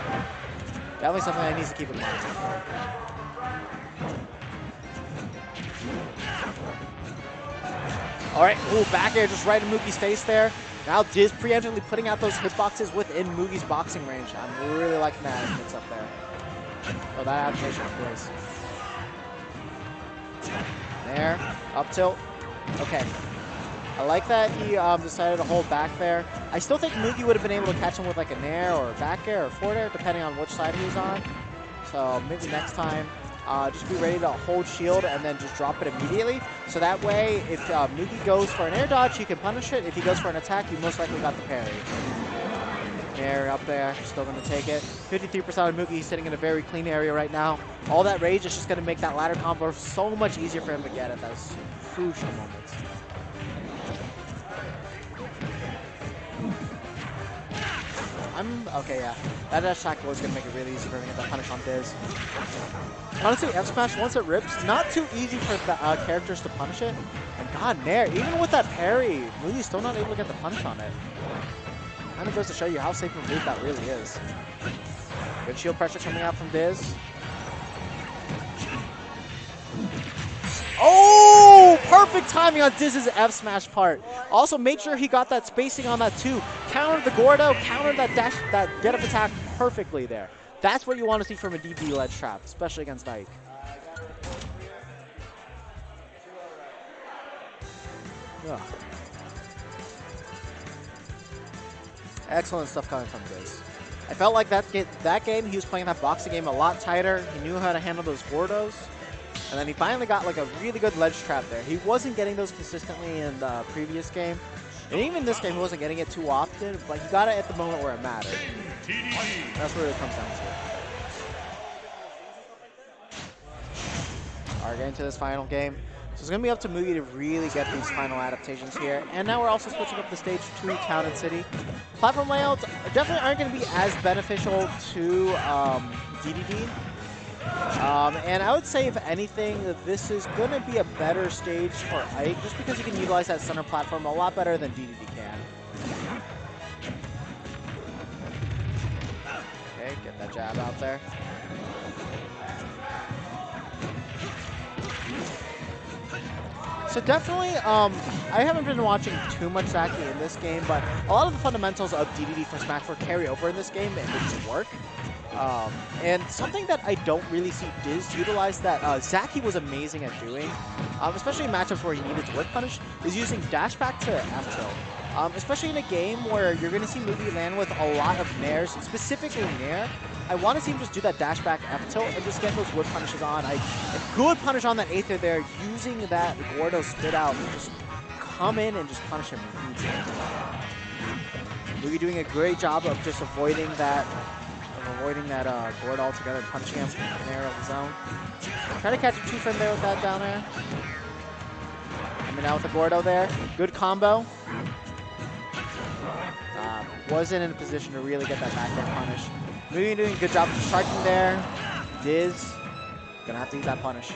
definitely something that he needs to keep in mind. All right, ooh, back air just right in Mugi's face there. Now Diz preemptively putting out those hitboxes within Mugi's boxing range. I'm really liking that mix up there. Oh, that adaptation is there, up tilt. Okay. I like that he decided to hold back there. I still think Mugi would have been able to catch him with like a nair or a back air or forward air, depending on which side he was on. So maybe next time, just be ready to hold shield and then just drop it immediately. So that way, if Mugi goes for an air dodge, you can punish it. If he goes for an attack, you most likely got the parry. Nair up there, still going to take it. 53% of Mugi sitting in a very clean area right now. All that rage is just going to make that ladder combo so much easier for him to get at those crucial moments. Okay, yeah. That dash attack was going to make it really easy for him to get that punish on Diz. Honestly, F smash, once it rips, not too easy for the characters to punish it. And god, Nair, even with that parry, Mugi's still not able to get the punish on it. Kind of goes to show you how safe of a move that really is. Good shield pressure coming out from Diz. Oh, perfect timing on Diz's F smash part. Also made sure he got that spacing on that too. Countered the Gordo, countered that dash, that get up attack perfectly there. That's what you want to see from a DD ledge trap, especially against Ike. Ugh. Excellent stuff coming from Diz. I felt like that game he was playing that boxing game a lot tighter. He knew how to handle those Gordos. And then he finally got like a really good ledge trap there. He wasn't getting those consistently in the previous game. And even this game, he wasn't getting it too often, but he got it at the moment where it mattered. That's where it comes down to. Alright, getting to this final game. So it's going to be up to Mugi to really get these final adaptations here. And now we're also switching up the stage to Town and City. Platform layouts definitely aren't going to be as beneficial to DDD. And I would say, if anything, that this is going to be a better stage for Ike, just because you can utilize that center platform a lot better than DDD can. Okay, get that jab out there. So definitely, I haven't been watching too much Zaki in this game, but a lot of the fundamentals of DDD from Smash 4 carry over in this game and it just work. And something that I don't really see Diz utilize that Zaki was amazing at doing, especially in matchups where he needed to whip punish, is using dash back to F tilt. Especially in a game where you're going to see Mugi land with a lot of nairs, specifically nair. I want to see him just do that dash back F tilt and just get those whip punishes on. A good punish on that Aether there, using that Gordo spit out and just come in and just punish him. Mugi doing a great job of just avoiding that Gordo altogether and punching him in the air of his own. Try to catch a 2-frame there with that down air. Coming out with the Gordo there. Good combo. Wasn't in a position to really get that back air punish. Mugi doing a good job of striking there. Diz gonna have to use that punish.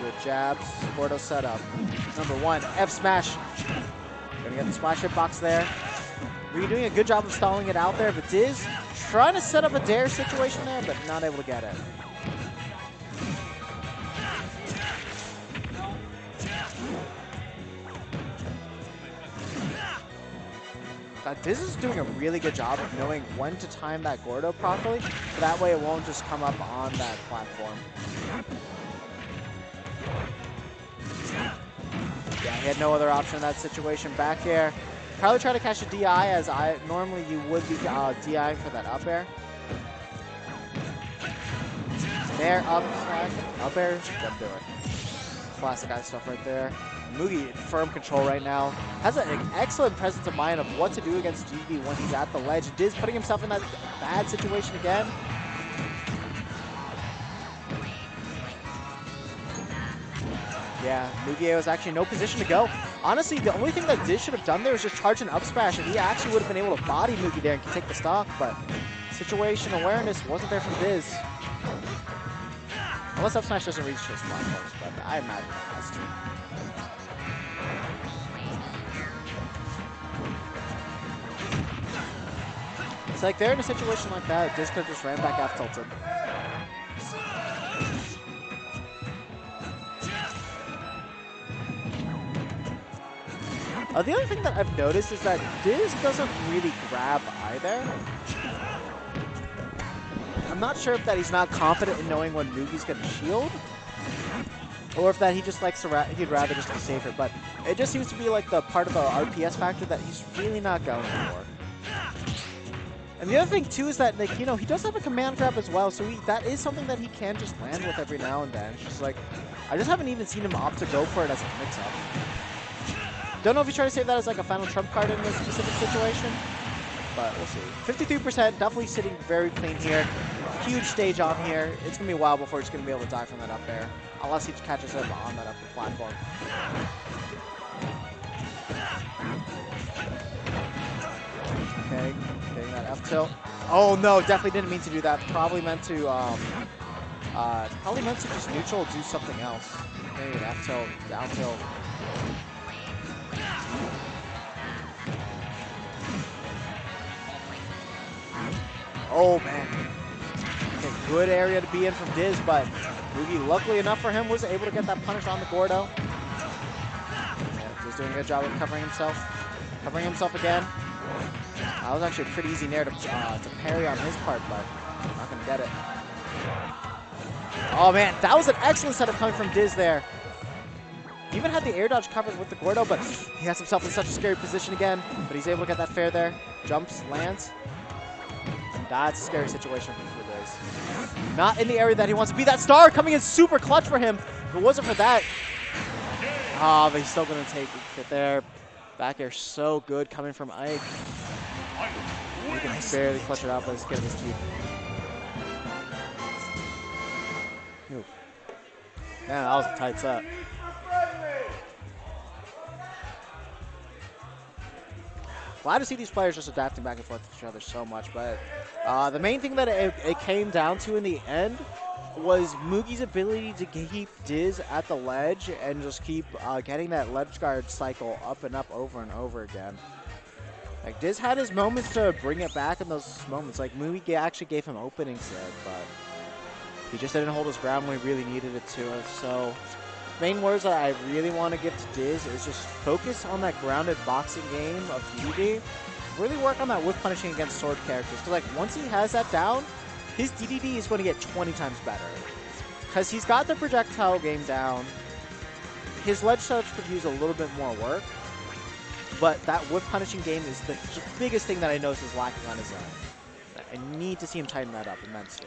Good jabs. Gordo setup. Number 1, F smash. Gonna get the splash hitbox there. Mugi doing a good job of stalling it out there, but Diz trying to set up a dare situation there, but not able to get it. Diz is doing a really good job of knowing when to time that Gordo properly, so that way it won't just come up on that platform. Yeah, he had no other option in that situation. Back air. Probably try to catch a DI as normally you would be DI for that up air. There, up air, don't do it. Classic guy stuff right there. Mugi in firm control right now. Has an excellent presence of mind of what to do against DD when he's at the ledge. Diz putting himself in that bad situation again. Yeah, Mugi was actually in no position to go. Honestly, the only thing that Diz should have done there was just charge an up smash, and he actually would have been able to body Mugi there and take the stock, but situation awareness wasn't there from Diz. Unless up smash doesn't reach his platforms, but I imagine it has to. It's like they're in a situation like that, Diz could have just ran back F tilted. The other thing that I've noticed is that Diz doesn't really grab either. I'm not sure if that he's not confident in knowing when Mugi's going to shield, or if that he just likes to he'd rather just be safer. But it just seems to be like the part of the RPS factor that he's really not going for. And the other thing too is that, like, you know, he does have a command grab as well, so that is something that he can just land with every now and then. It's just like, I just haven't even seen him opt to go for it as a mix-up. Don't know if he's trying to save that as like a final trump card in this specific situation, but we'll see. 53%, definitely sitting very clean here. Huge stage on here. It's going to be a while before he's going to be able to die from that up air, unless he catches him on that upper platform. Okay, getting that F tilt. Oh no, definitely didn't mean to do that. Probably meant to just neutral do something else. Maybe an F tilt, down tilt. Oh man. Okay, good area to be in from Diz, but Mugi, luckily enough for him, was able to get that punish on the Gordo. Yeah, Diz doing a good job of covering himself. Covering himself again. That was actually a pretty easy nair to parry on his part, but not gonna get it. Oh man, that was an excellent setup coming from Diz there. He even had the air dodge covered with the Gordo, but he has himself in such a scary position again. But he's able to get that fair there. Jumps, lands. That's a scary situation for Diz. Not in the area that he wants to be. That star coming in super clutch for him. If it wasn't for that. Ah, but he's still going to take it there. Back air so good coming from Ike. He can barely clutch it out, but it's getting his teeth. Man, that was a tight set. Glad to see these players just adapting back and forth to each other so much, but the main thing that it came down to in the end was Mugi's ability to keep Diz at the ledge and just keep getting that ledge guard cycle up and up over and over again. Like, Diz had his moments to bring it back in those moments. Like, Mugi actually gave him openings there, but he just didn't hold his ground when he really needed it to. So, main words that I really want to give to Diz is just focus on that grounded boxing game of DDD. Really work on that whiff punishing against sword characters. Because, like, once he has that down, his DDD is going to get 20 times better. Because he's got the projectile game down. His ledge touch could use a little bit more work. But that whiff punishing game is the biggest thing that I notice is lacking on his own. I need to see him tighten that up immensely.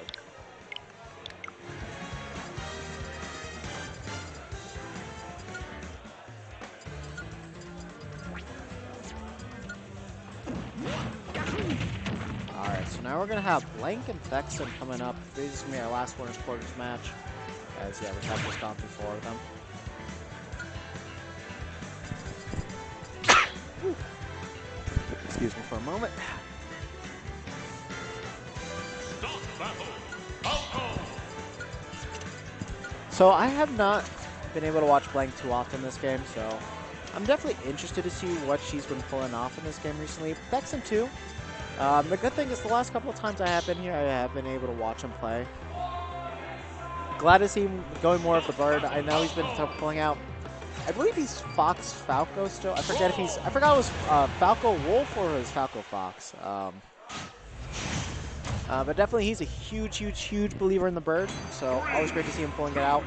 Alright, so now we're going to have Blank and Vexen coming up. This is going to be our last winners quarters match. As, yeah, we have just gone through 4 of them. Excuse me for a moment. So I have not been able to watch Blank too often this game, so I'm definitely interested to see what she's been pulling off in this game recently. Vexen too. The good thing is the last couple of times I have been here, I have been able to watch him play. Glad to see him going more of the bird. I know he's been pulling out I believe he's Fox Falco still. I forget if he's. I forgot it was Falco Wolf or his Falco Fox. But definitely he's a huge believer in the bird. So always great to see him pulling it out.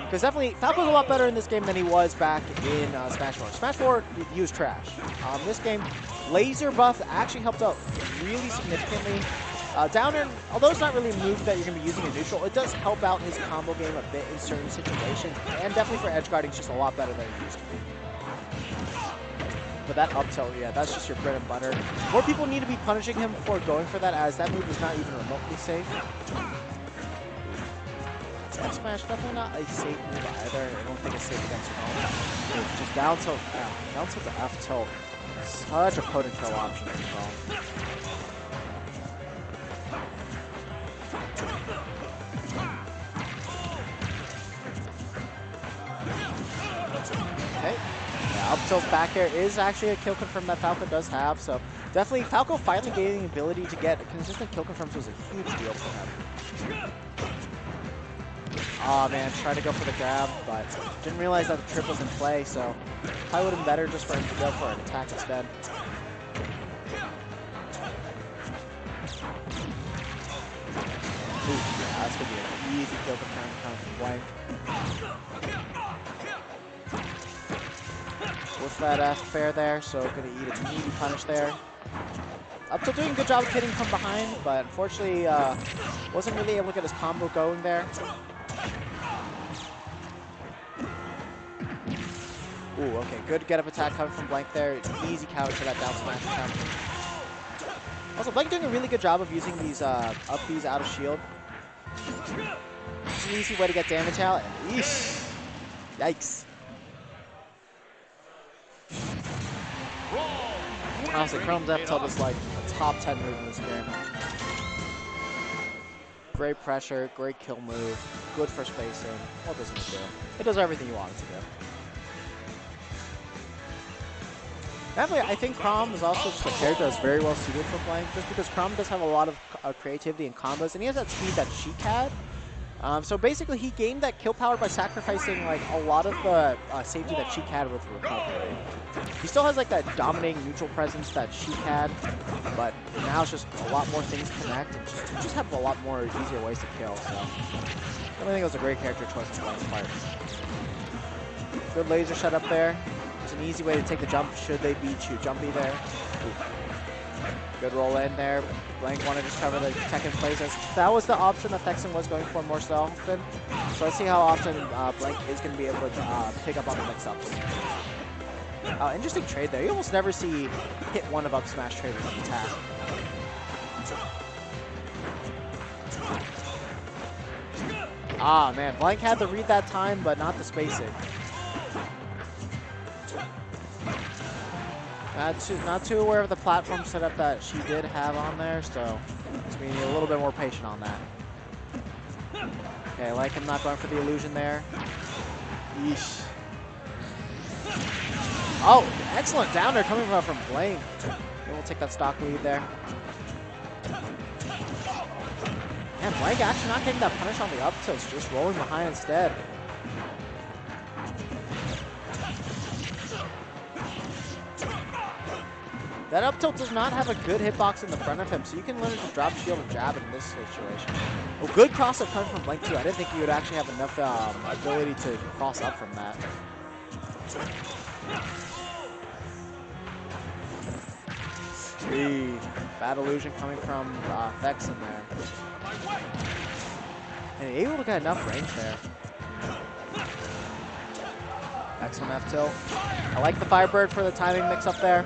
Because definitely Falco's a lot better in this game than he was back in Smash 4. Smash 4, he was trash. This game, laser buff actually helped out really significantly. Downer, although it's not really a move that you're going to be using in neutral, it does help out his combo game a bit in certain situations. And definitely for edge guarding, it's just a lot better than it used to be. But that up tilt, yeah, that's just your bread and butter. More people need to be punishing him before going for that, as that move is not even remotely safe. F smash, definitely not a safe move either. I don't think it's safe against Chrome. It's just down tilt to F tilt. Such a potent kill option for Chrome. Okay. Yeah, up tilt back air is actually a kill confirm that Falco does have, so definitely Falco finally gaining the ability to get consistent kill confirms was a huge deal for him. Oh man, tried to go for the grab, but didn't realize that the trip was in play, so probably would have been better just for him to go for an attack instead. Ooh, yeah, that's going to be an easy kill confirm coming from Blank. With that F fair there, so going to eat a meaty punish there. Up till doing a good job of hitting from behind, but unfortunately wasn't really able to get his combo going there. Ooh, okay, good get up attack coming from Blank there. Easy counter for that down smash attempt. Also, Blank doing a really good job of using these up Bs out of shield. It's an easy way to get damage out. Eesh. Yikes. Honestly, Chrome's F tilt is like a top 10 move in this game. Great pressure, great kill move, good for spacing. What does it do? It does everything you want it to do. Definitely, I think Chrom is also just a character that's very well suited for playing, just because Chrom does have a lot of creativity and combos, and he has that speed that Sheik had. So basically, he gained that kill power by sacrificing like a lot of the safety that Sheik had with recovery. He still has like that dominating neutral presence that Sheik had, but now it's just a lot more things connect, and just have a lot more easier ways to kill. So I think it was a great character choice on Blank's part. Good laser shut up there. It's an easy way to take the jump should they beat you. Jumpy there. Ooh. Good roll in there. Blank wanted to just cover the tech in place. That was the option that Thexan was going for more so often. So let's see how often Blank is going to be able to pick up on the mix-ups. Interesting trade there. You almost never see hit one of up smash traders on attack. Ah man, Blank had to read that time, but not the spacing. Not too aware of the platform setup that she did have on there, so just being a little bit more patient on that. Okay, I like him not going for the illusion there. Yeesh. Oh, excellent down there coming from Blank. We'll take that stock lead there. Man, Blank actually not getting that punish on the up tilts, just rolling behind instead. That up tilt does not have a good hitbox in the front of him, so you can learn to drop shield and jab in this situation. Oh, good cross up coming from Blank too. I didn't think he would actually have enough ability to cross up from that. Hey, bad illusion coming from Thexan there. And able to get enough range there. Excellent F tilt. I like the Firebird for the timing mix up there.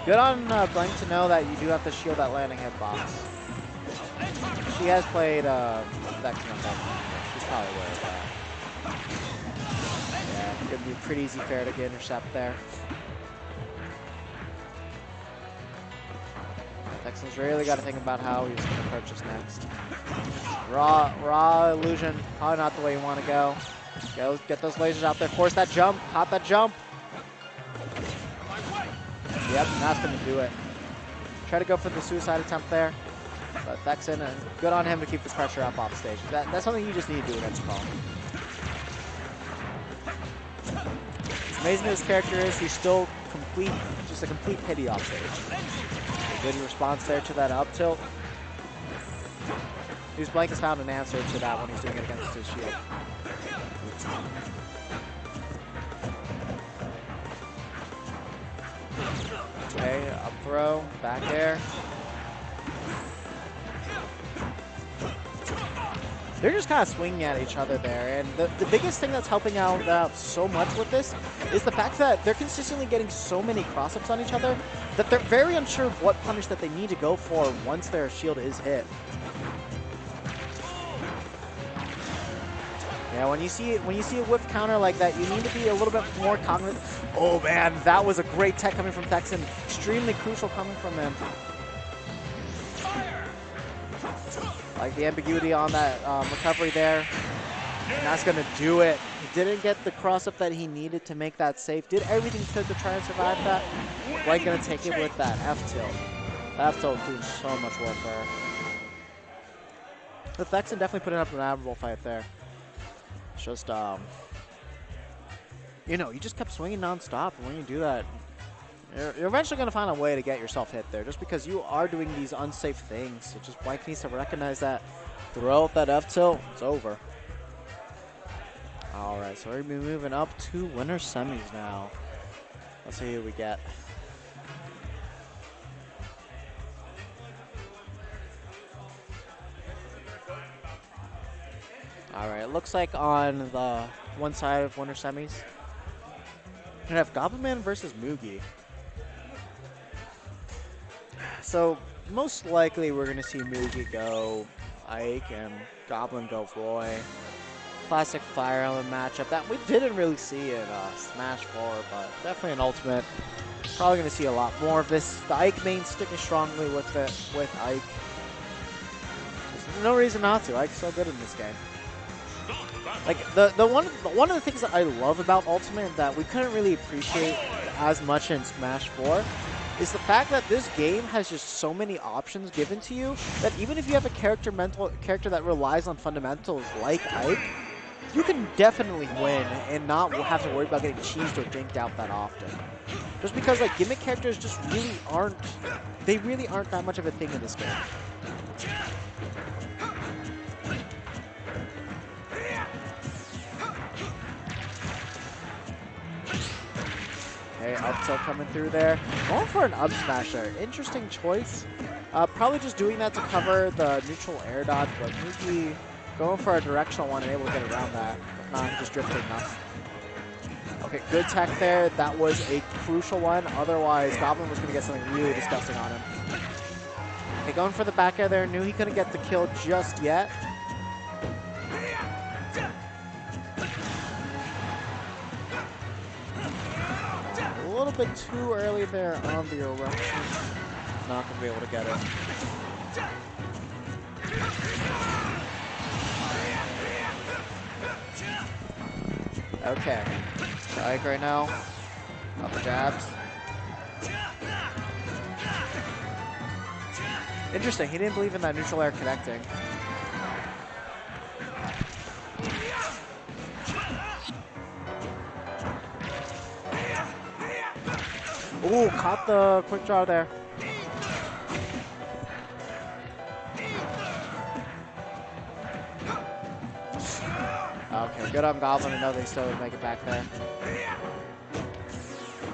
Good on Blank to know that you do have to shield that landing hitbox. She has played Thexan on that. She's probably aware of that. Yeah, gonna be a pretty easy fair to get intercept there. Thexan's really got to think about how he's going to approach this next. Raw illusion, probably not the way you want to go. Get those lasers out there, force that jump, hop that jump. Yep, and that's going to do it. Try to go for the suicide attempt there. But Thexan, good on him to keep the pressure up off stage. That's something you just need to do against Paul. As amazing as this character is, he's still just a complete pity off stage. Good response there to that up tilt. His Blank has found an answer to that when he's doing it against his shield. Okay, up throw, back air. They're just kind of swinging at each other there, and the biggest thing that's helping out so much with this is the fact that they're consistently getting so many cross-ups on each other that they're very unsure of what punish that they need to go for once their shield is hit. Yeah, when you see a whiff counter like that, you need to be a little bit more cognizant. Oh man, that was a great tech coming from Thexan. Extremely crucial coming from him. Like the ambiguity on that recovery there. And that's going to do it. He didn't get the cross-up that he needed to make that safe. Did everything he could to try and survive that. White going to take it with that F-tilt. That F-tilt doing so much work there. But Thexan definitely putting up an admirable fight there. It's just, you know, you just kept swinging non-stop. And when you do that, you're eventually going to find a way to get yourself hit there, just because you are doing these unsafe things. So just Blank needs to recognize that, throw out that F tilt, it's over. All right, so we're going to be moving up to winner semis now. Let's see who we get. All right, it looks like on the one side of winner semis, we're going to have Goblin Man versus Mugi. So most likely we're going to see Mugi go Ike and Goblin go Roy. Classic Fire Element matchup that we didn't really see in Smash 4, but definitely an Ultimate. Probably going to see a lot more of this. The Ike main sticking strongly with Ike. There's no reason not to. Ike's so good in this game. Like one of the things that I love about Ultimate that we couldn't really appreciate as much in Smash 4 is the fact that this game has just so many options given to you that even if you have a character that relies on fundamentals like Ike, you can definitely win and not have to worry about getting cheesed or dinked out that often. Just because like gimmick characters just really aren't that much of a thing in this game. Okay, up tilt coming through there. Going for an up smash there. Interesting choice. Probably just doing that to cover the neutral air dodge, but Mugi going for a directional one and able to get around that. If not, just drifting enough. Okay, good tech there. That was a crucial one. Otherwise, Goblin was going to get something really disgusting on him. Okay, going for the back air there. Knew he couldn't get the kill just yet. A little bit too early there on the eruption. Not going to be able to get it. Okay. Ike right now. Got the jabs. Interesting. He didn't believe in that neutral air connecting. Ooh, caught the quick draw there. Okay, good on Goblin to know they still would make it back there.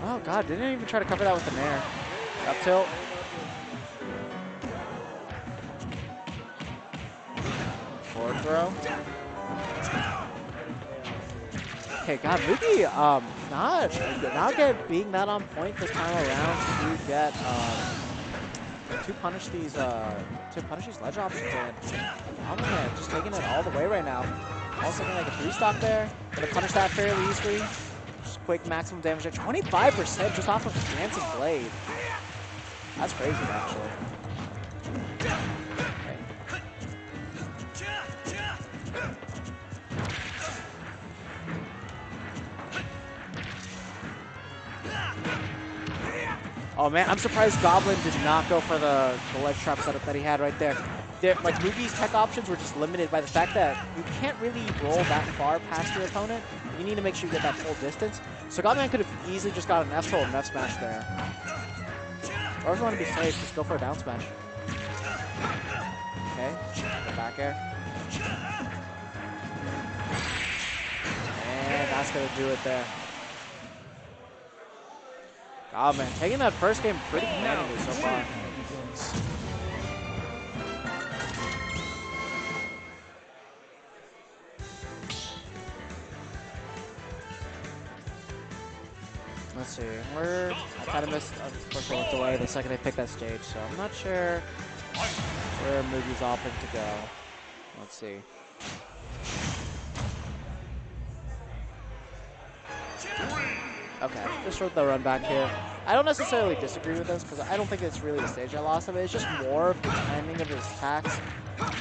Oh god, didn't even try to cover that with an air. Up tilt. Forward throw. Okay, god, Mugi, not being that on point this time around to get to punish these ledge options, and Goblin just taking it all the way right now. Also getting like a 3-stock there. Gonna punish that fairly easily. Just quick maximum damage there. 25% just off of Dancing Blade. That's crazy, actually. Okay. Oh man, I'm surprised Goblin did not go for the ledge trap setup that he had right there. Like Mugi's tech options were just limited by the fact that you can't really roll that far past your opponent. You need to make sure you get that full distance. So Goblin could have easily just got an F throw and F smash there. Or if you want to be safe, just go for a down smash. Okay, the back air. And that's going to do it there. Oh man, taking that first game pretty commandingly so far. Let's see, I kind of missed, unfortunately, looked away the second I picked that stage, so I'm not sure where Mugi's opting to go. Let's see. Okay, just wrote the run back here. I don't necessarily disagree with this because I don't think it's really a stage I lost of it. It's just more of the timing of his attacks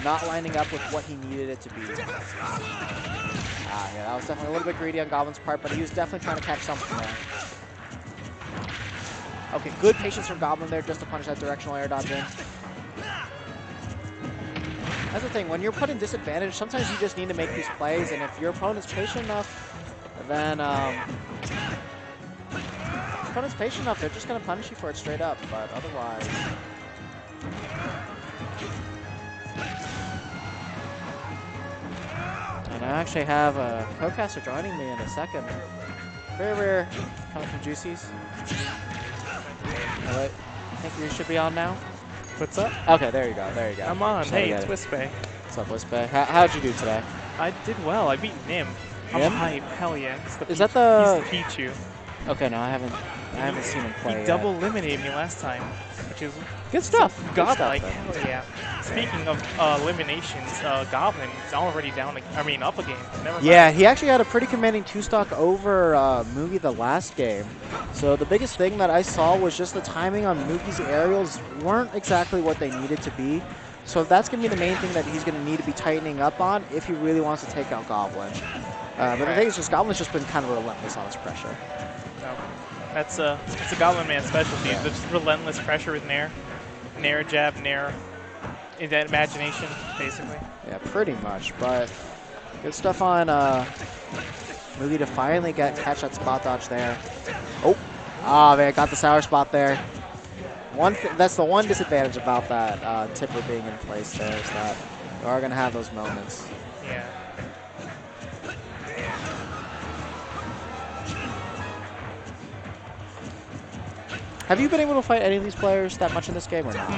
not lining up with what he needed it to be. Yeah, that was definitely a little bit greedy on Goblin's part, but he was definitely trying to catch something there. Okay, good patience from Goblin there just to punish that directional air dodge in. That's the thing, when you're put in disadvantage, sometimes you just need to make these plays, and if your opponent's patient enough, then they're just going to punish you for it straight up, but otherwise... And I actually have a co-caster joining me in a second. Very rare coming from Juicy's. Oh, wait. I think you should be on now. What's up? Okay, there you go. There you go. I'm on. Hey, it's Wispay. What's up, Wispay? How'd you do today? I did well. I beat Nim. I'm Nim? hype. Hell yeah. Is that the... He's the Pichu. Okay, no, I haven't seen him play He yet. double eliminated me last time, which is good stuff. Godlike. Hell yeah. Speaking of eliminations, Goblin is already down. Up a game. Yeah, he actually had a pretty commanding 2-stock over Mugi the last game. So the biggest thing that I saw was just the timing on Mugi's aerials weren't exactly what they needed to be. So that's going to be the main thing that he's going to need to be tightening up on if he really wants to take out Goblin. But the thing is, just Goblin's just been kind of relentless on his pressure. No, it's a Goblin man specialty. Yeah. Just relentless pressure with Nair. Nair jab, Nair. In that imagination, basically. Yeah, pretty much. But good stuff on Mugi to finally catch that spot dodge there. Oh, man, got the sour spot there. That's the one disadvantage about that tipper being in place there is that you are going to have those moments. Yeah. Have you been able to fight any of these players that much in this game or not?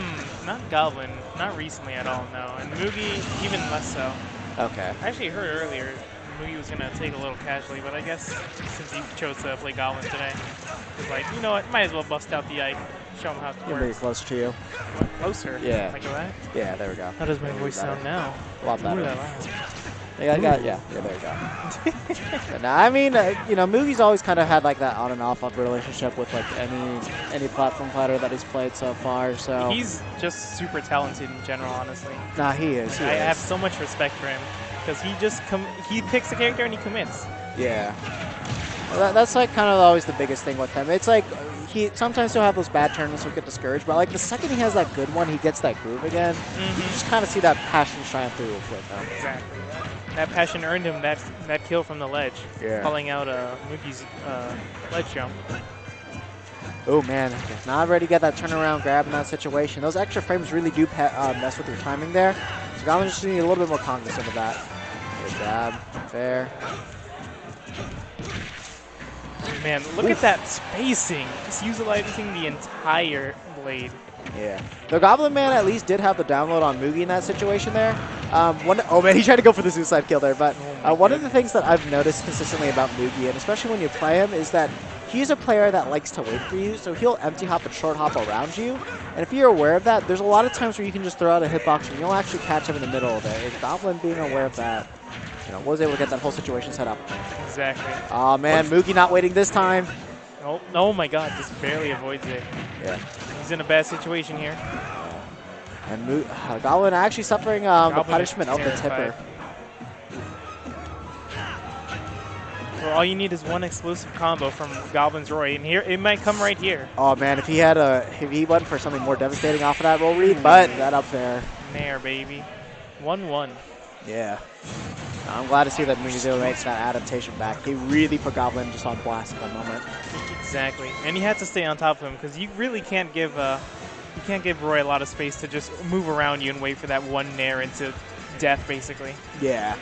Not Goblin. Not recently at all, no. And Mugi, even less so. Okay. I actually heard earlier Mugi was going to take a little casually, but I guess since he chose to play Goblin today, he's like, you know what, might as well bust out the Ike, show him how it You're very closer to you. Closer? Yeah. Like that? Yeah, there we go. How does my voice sound now? A lot better. Ooh, yeah, there you go. No, I mean, Mugi's always kind of had like that on and off relationship with like any platform fighter that he's played so far. So he's just super talented in general, honestly. Nah, he is. I have so much respect for him because he picks a character and he commits. Yeah, well, that's like kind of always the biggest thing with him. It's like sometimes he'll have those bad tournaments where he get discouraged, but like the second he has that good one, he gets that groove again. You just kind of see that passion shine through with him. Exactly. That passion earned him that kill from the ledge, calling out Mugi's ledge jump. Oh man, not ready to get that turnaround grab in that situation. Those extra frames really do mess with your timing there. So Goblin just need a little bit more cognizant of that. Good jab, fair. Man, look at that spacing. Just utilizing the entire blade. Yeah. The Goblin Man at least did have the download on Mugi in that situation there. Oh man, he tried to go for the suicide kill there, but one of the things that I've noticed consistently about Mugi, and especially when you play him, is that he's a player that likes to wait for you, so he'll empty hop and short hop around you. And if you're aware of that, there's a lot of times where you can just throw out a hitbox and you'll actually catch him in the middle of it. And Goblin being aware of that, was able to get that whole situation set up. Exactly. Oh man, Mugi not waiting this time. Oh my god, just barely avoids it. Yeah. He's in a bad situation here. And Goblin actually suffering the punishment of the tipper. Well, all you need is one explosive combo from Goblin's Roy, and here it might come right here. Oh man, if he went for something more devastating off of that roll read, but that up there. Nair, baby. 1-1. Yeah. I'm glad to see that Mugizo makes that adaptation back. He really put Goblin just on blast at that moment. Exactly, and he had to stay on top of him because you really can't give Roy a lot of space to just move around you and wait for that one Nair into death, basically. Yeah.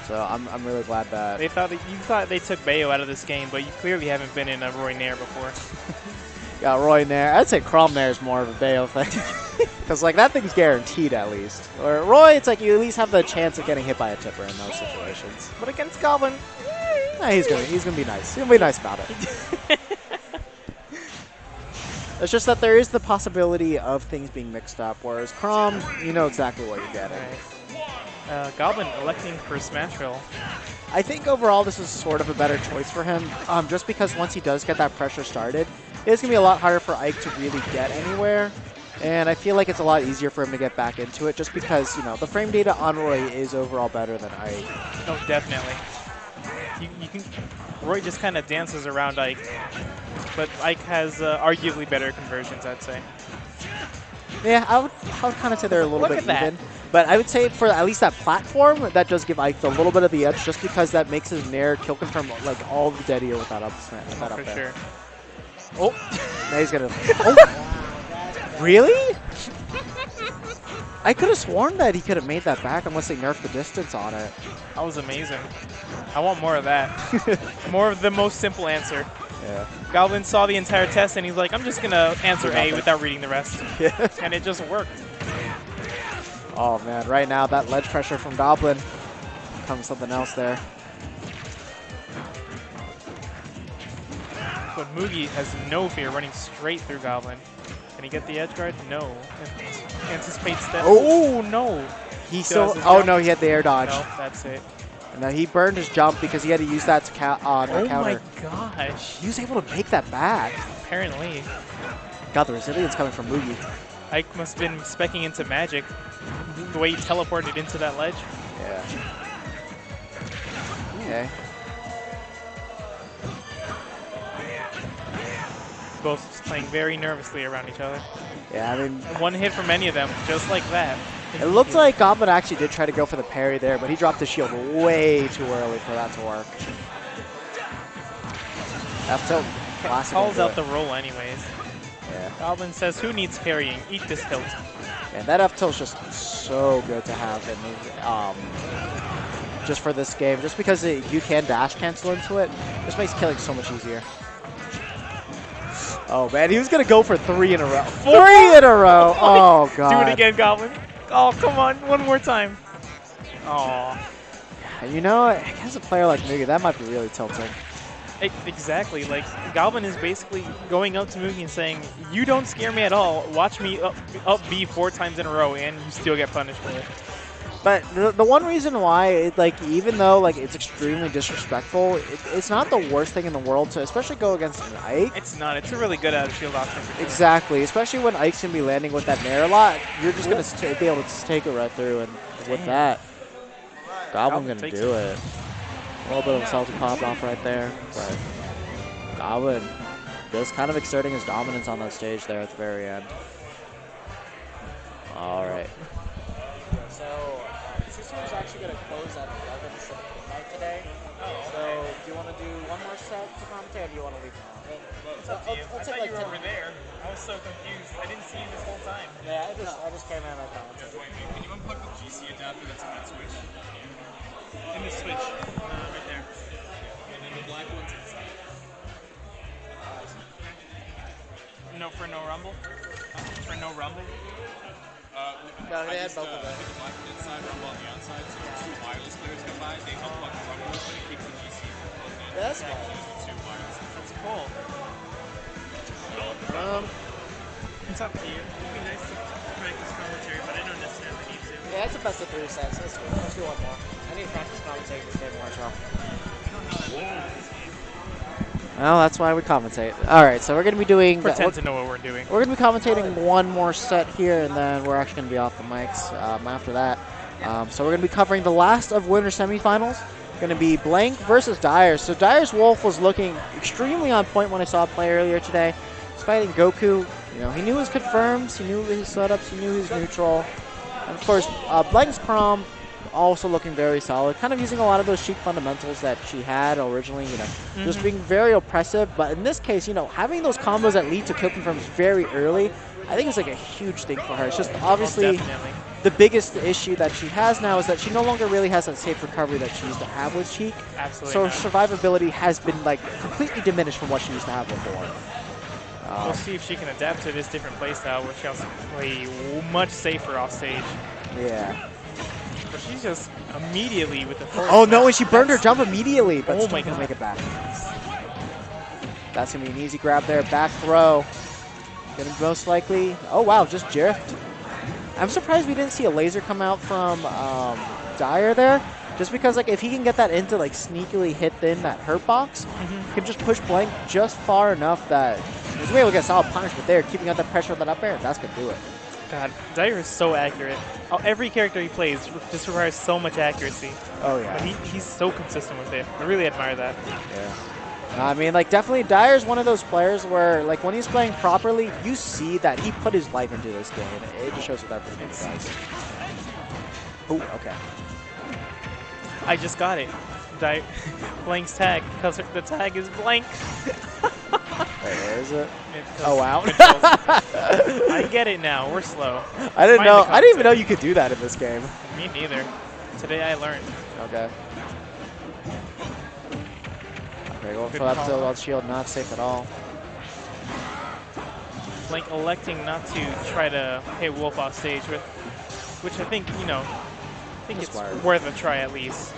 So I'm really glad that You thought they took Bayo out of this game, but you clearly haven't been in a Roy Nair before. got Roy Nair. I'd say Crom Nair is more of a Bayo thing. Because like that thing's guaranteed at least. Or Roy, it's like you at least have the chance of getting hit by a tipper in those situations. But against Goblin, nah, he's gonna be nice. He's gonna be nice about it. It's just that there is the possibility of things being mixed up, whereas Crom, you know exactly what you're getting. Right. Goblin electing for Smash Roll. I think overall this is sort of a better choice for him, just because once he does get that pressure started, it's going to be a lot harder for Ike to really get anywhere, and I feel like it's a lot easier for him to get back into it just because, you know, the frame data on Roy is overall better than Ike. Oh, definitely. You can. Roy just kind of dances around Ike, but Ike has arguably better conversions, I'd say. Yeah, I would kind of say they're a little bit even. But I would say for at least that platform, that does give Ike a little bit of the edge just because that makes his Nair kill confirm like all the dead ear with that up smash. For sure. Oh, now he's gonna. Oh, really? I could have sworn that he could have made that back unless they nerfed the distance on it. That was amazing. I want more of that. More of the most simple answer. Yeah. Goblin saw the entire test and he's like, I'm just going to answer A without reading the rest. Yeah. And it just worked. Oh man, right now that ledge pressure from Goblin becomes something else there. But Mugi has no fear running straight through Goblin. Can he get the edge guard? No. Anticipates that. Oh, no. He still. Oh no, he had the air dodge. No, that's it. And then he burned his jump because he had to use that to counter. Oh my gosh. He was able to make that back. Apparently. God, the resilience coming from Mugi. Ike must have been speccing into magic. The way he teleported into that ledge. Yeah. Okay. Both playing very nervously around each other. Yeah, I mean... One hit from any of them, just like that. It looked like Goblin actually did try to go for the parry there, but he dropped the shield way too early for that to work. F tilt. Calls out the roll anyways. Yeah. Goblin says, who needs parrying? Eat this tilt. And that F tilt's just so good to have in just for this game. Just because you can dash cancel into it, just makes killing so much easier. Oh man, he was gonna go for 3 in a row. 3 in a row! Oh god. Do it again, Goblin. Oh, come on, one more time. Oh. You know, against a player like Mugi, that might be really tilting. Exactly. Like, Goblin is basically going up to Mugi and saying, you don't scare me at all. Watch me up B 4 times in a row, and you still get punished for it. But the one reason why, even though it's extremely disrespectful, it's not the worst thing in the world to especially go against an Ike. It's not. It's a really good out of shield option. Exactly. Especially when Ike's going to be landing with that Nair a lot, you're just going to be able to take it right through. And with that, Goblin going to do it. A little bit of salty pop off right there. But Goblin just kind of exerting his dominance on that stage there at the very end. All right. So, Sister's actually going to close at 11 Pacific midnight today. So, do you want to do one more set to commentate, or do you want to leave now? It's up to you. I thought you were over there. I was so confused. I didn't see you this whole time. Yeah, I just came in and I commented. Can you unplug the GC adapter that's in that switch? In the switch, right there. And then the black one's inside. No, for no rumble? For no rumble? No, they had both of them. Put the black one inside, rumble on the outside, so when two wireless players come by, they unplug the rumble open and keep the GC plugged in. That's cool. Two wireless. That's cool. It's up to you. It'd be nice to practice commentary, but I don't necessarily need to. Yeah, it's a best of 3 sets. Let's do one more. I need to practice commentating this game more as well. Well, that's why we commentate. All right, so we're going to be doing... Pretend to know what we're doing. We're going to be commentating one more set here, and then we're actually going to be off the mics after that. So we're going to be covering the last of winter semifinals going to be Blank versus Dyer. So Dyer's Wolf was looking extremely on point when I saw it play earlier today. He's fighting Goku. You know, he knew his confirms, he knew his setups, he knew his neutral. And of course, Blank's Prom also looking very solid. Kind of using a lot of those Sheik fundamentals that she had originally, you know, just being very oppressive. But in this case, you know, having those combos that lead to kill confirms very early, I think it's like a huge thing for her. It's just obviously the biggest issue that she has now is that she no longer really has that safe recovery that she used to have with Sheik. Absolutely. So her survivability has been like completely diminished from what she used to have before. We'll see if she can adapt to this different playstyle where she also play much safer off stage. Yeah. But she's just immediately with the forward Oh no, smash. and she burned her jump immediately, but Oh still my can God. make it back. That's going to be an easy grab there. Back throw. Going to most likely. Oh wow, just drift. I'm surprised we didn't see a laser come out from Dyer there. Just because, like, if he can get that into, like, sneakily hit in that hurt box, he can just push Blank just far enough that he's going to be able to get a solid punishment there, keeping out the pressure of that up air. That's going to do it. God, Dyer is so accurate. Every character he plays just requires so much accuracy. Oh, But yeah. he's so consistent with it. I really admire that. Yeah. I mean, like, definitely Dyer's one of those players where, like, when he's playing properly, you see that he put his life into this game. It just shows with everything he does. Oh, okay. I just got it. Blank's tag, because the tag is Blank. Wait, where is it? It Oh, wow. I get it now. We're slow. I didn't Mind the know. I didn't even concept. know you could do that in this game. Me neither. Today I learned. Okay. Okay, going Good for that call. tilt shield, not safe at all. Blank electing not to try to hit Wolf off stage, which I think, you know, Just it's wired. worth a try at least.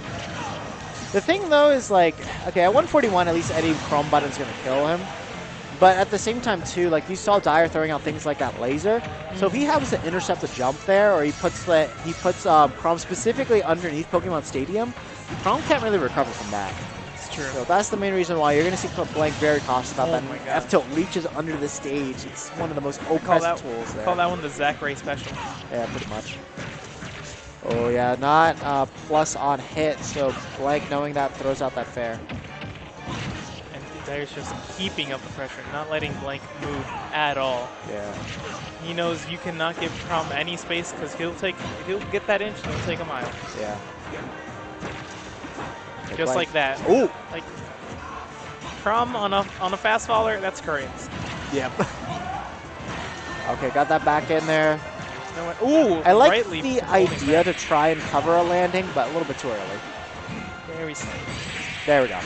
The thing though is like, okay, at 141, at least any Chrome button's gonna kill him. But at the same time too, like you saw Dyer throwing out things like that laser. So if he happens to intercept the jump there, or he puts Chrome specifically underneath Pokemon Stadium, Chrome can't really recover from that. It's true. So that's the main reason why you're gonna see Blank very cautious about Oh that. my God. F tilt reaches under the stage. It's one of the most Call oppressive that, tools there. call that one the Zach Ray special. Yeah, pretty much. Oh yeah, not plus on hit, so Blank knowing that throws out that fair. And Dyer's just keeping up the pressure, not letting Blank move at all. Yeah. He knows you cannot give Crom any space because he'll get that inch and he'll take a mile. Yeah. Just like that. Ooh. Like Crom on a fast faller, that's correct. Yep. Okay, got that back in there. No one, ooh, I like rightly the holding idea back. to try and cover a landing, but a little bit too early. Very safe. There we go.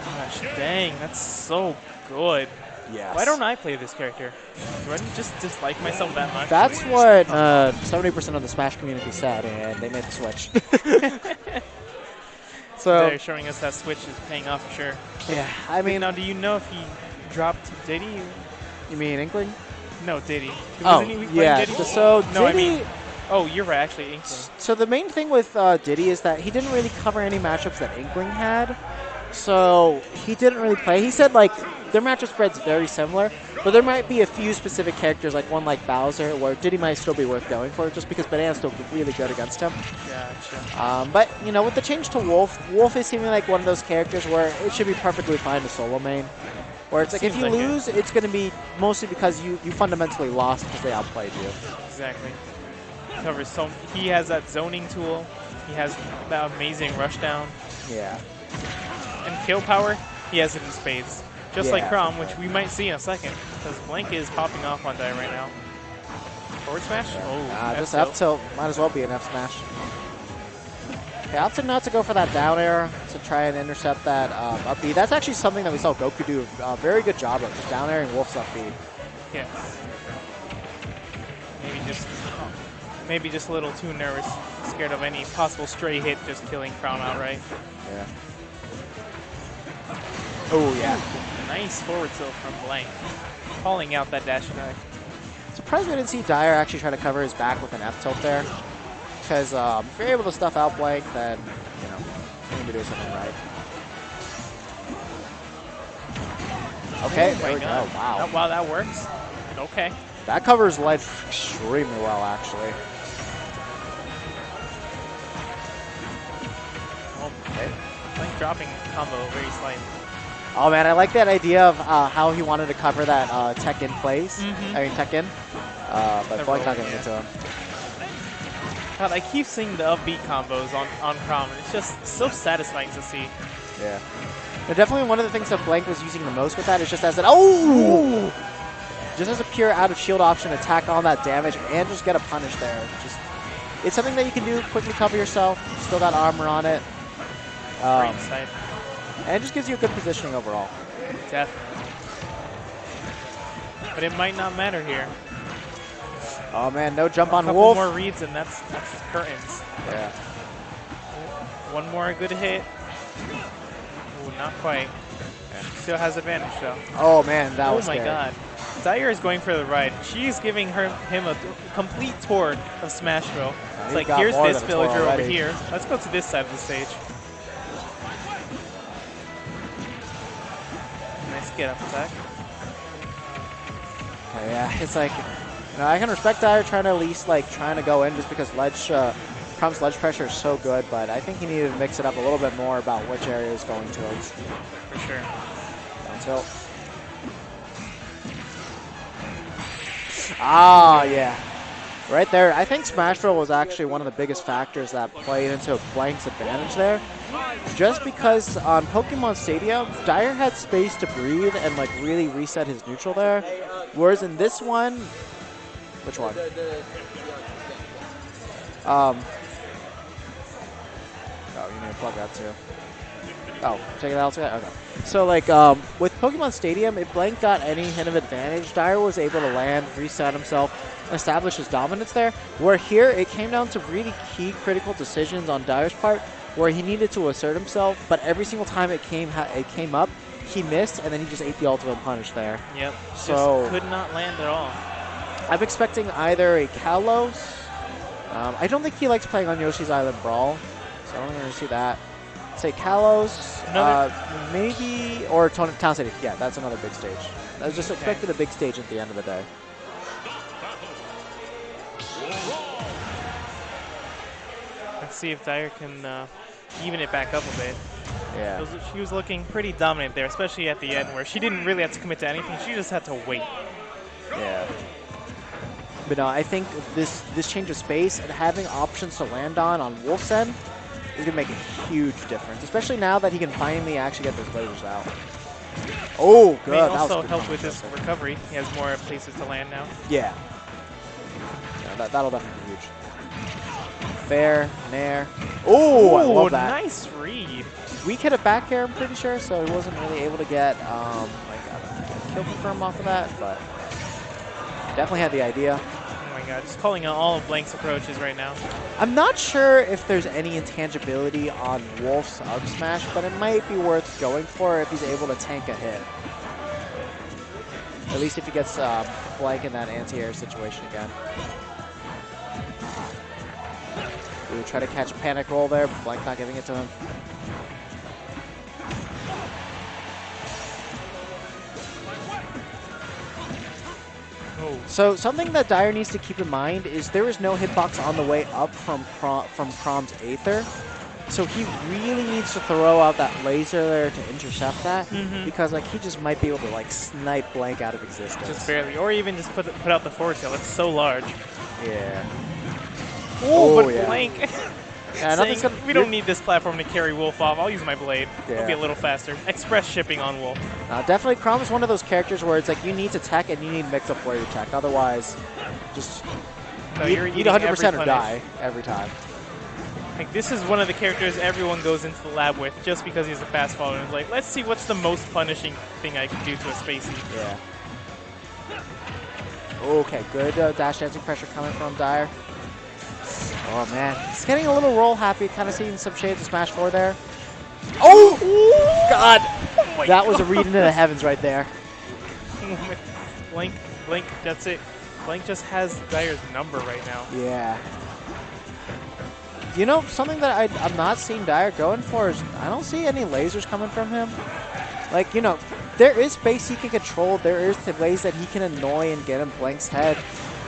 Gosh, dang, that's so good. Yes. Why don't I play this character? Do I just dislike myself that much? That's what 70% of the Smash community said, and they made the switch. So, They're showing us that Switch is paying off for sure. yeah, I mean, Now, do you know if he dropped Diddy? you mean Inkling? No, Diddy. Oh, Wasn't he playing yeah. Diddy? So No, I Diddy, mean, oh, you're right, actually, Inkling. so the main thing with Diddy is that he didn't really cover any matchups that Inkling had. So he didn't really play. He said like their matchup spread's very similar, but there might be a few specific characters, like one like Bowser, where Diddy might still be worth going for, just because Banana's still really good against him. Gotcha. But you know, with the change to Wolf, Wolf is seeming like one of those characters where it should be perfectly fine to solo main. Where it's like if Seems you like it. lose, it's going to be mostly because you fundamentally lost because they outplayed you. Exactly. Covers so he has that zoning tool. He has that amazing rushdown Yeah. and kill power. He has it in spades, just like Yeah. Crom, which we might see in a second, because Blank is popping off on that right now. Forward smash. Oh, Just F F tilt might as well be an F smash. Okay, opted not to go for that down air to try and intercept that up B. That's actually something that we saw Goku do a very good job of, just down airing Wolf's up B. Yes. Maybe just a little too nervous, scared of any possible stray hit, just killing Crown outright. Yeah. Oh yeah. Nice forward tilt from Blank, calling out that dash attack. Surprised we didn't see Dyer actually try to cover his back with an F tilt there. Because if you're able to stuff out Blank, then you know you're gonna be doing something right. Okay, there we go. Wow. Wow, that works. Okay. That covers life extremely well, actually. Okay. dropping combo very slightly. Oh man, I like that idea of how he wanted to cover that tech in place. I mean tech in. But The Blank's not roll, gonna get to him. God, I keep seeing the up B combos on Crom. It's just so satisfying to see. Yeah. But definitely one of the things that Blank was using the most with that is just as an just as a pure out of shield option, attack on that damage and just get a punish there. Just it's something that you can do, quickly cover yourself, still got armor on it. Great sight. And it just gives you a good positioning overall. Definitely. But it might not matter here. Oh man, no jump on A couple Wolf. more reads and that's curtains. Yeah. One more good hit. Ooh, not quite. Still has advantage though. Oh man, that was Oh my scary. god. Dyer is going for the ride. She's giving him a complete tour of Smash Bros. It's he's like, got here's more this than a tour villager over already. here. Let's go to this side of the stage. Nice get up attack. Okay, yeah, it's like, you know, I can respect Dyer trying to at least trying to go in just because Crum's ledge pressure is so good, but I think he needed to mix it up a little bit more about which area is going towards. For sure. Down tilt. Ah, yeah. Right there. I think Smash Bros was actually one of the biggest factors that played into Blank's advantage there. Just because on Pokemon Stadium, Dyer had space to breathe and really reset his neutral there. Whereas in this one, which one? Oh, you need to plug that too. Oh, check it out. Okay. So with Pokemon Stadium, if Blank got any hint of advantage, Dyer was able to land, reset himself, and establish his dominance there. Where here, it came down to really key critical decisions on Dyer's part, where he needed to assert himself, but every single time it came up, he missed, and then he just ate the ultimate punish there. Yep. So just could not land at all. I'm expecting either a Kalos. I don't think he likes playing on Yoshi's Island Brawl, so I don't want to see that. Say Kalos, maybe, or Town City. Yeah, that's another big stage. I was just expecting a big stage at the end of the day. Let's see if Dyer can even it back up a bit. Yeah. She was looking pretty dominant there, especially at the end where she didn't really have to commit to anything. She just had to wait. Yeah. But no, I think this change of space and having options to land on Wolf's end is going to make a huge difference, especially now that he can finally actually get those lasers out. Oh, good. May That was also good help combo with his there. recovery. He has more places to land now. Yeah. That'll definitely be huge. Fair, nair. Oh, I love that. Nice read. Weak hit it back here, I'm pretty sure, so he wasn't really able to get a kill confirm off of that, but definitely had the idea. Oh my god, just calling out all of Blank's approaches right now. I'm not sure if there's any intangibility on Wolf's up smash, but it might be worth going for if he's able to tank a hit. At least if he gets Blank in that anti-air situation again. We would try to catch a panic roll there, but Blank not giving it to him. So something that Dyer needs to keep in mind is there is no hitbox on the way up from Crom's Aether. So he really needs to throw out that laser there to intercept that, because he just might be able to snipe Blank out of existence. Just barely, or even just put out the forward tail. It's so large. Yeah. Oh, but yeah. Blank. Yeah, nothing's saying, gonna, we don't need this platform to carry Wolf off. I'll use my blade. It'll be Yeah. a little faster. Express shipping on Wolf. Definitely, Crom is one of those characters where it's you need to tech and you need to mix up where you tech. Otherwise, just No, eat you're eating 100% every or punish. die every time. This is one of the characters everyone goes into the lab with just because he's a fast follower. And it's let's see what's the most punishing thing I can do to a Spacey. Yeah. Okay, good dash dancing pressure coming from Dyer. Oh man, he's getting a little roll happy, kind of seeing some shades of Smash 4 there. Oh! God! Oh my That was a God. read into the heavens right there. Blank, that's it. Blank just has Dyer's number right now. Yeah. You know, something that I'm not seeing Dyer going for is I don't see any lasers coming from him. There is space he can control. There is ways that he can annoy and get in Blank's head.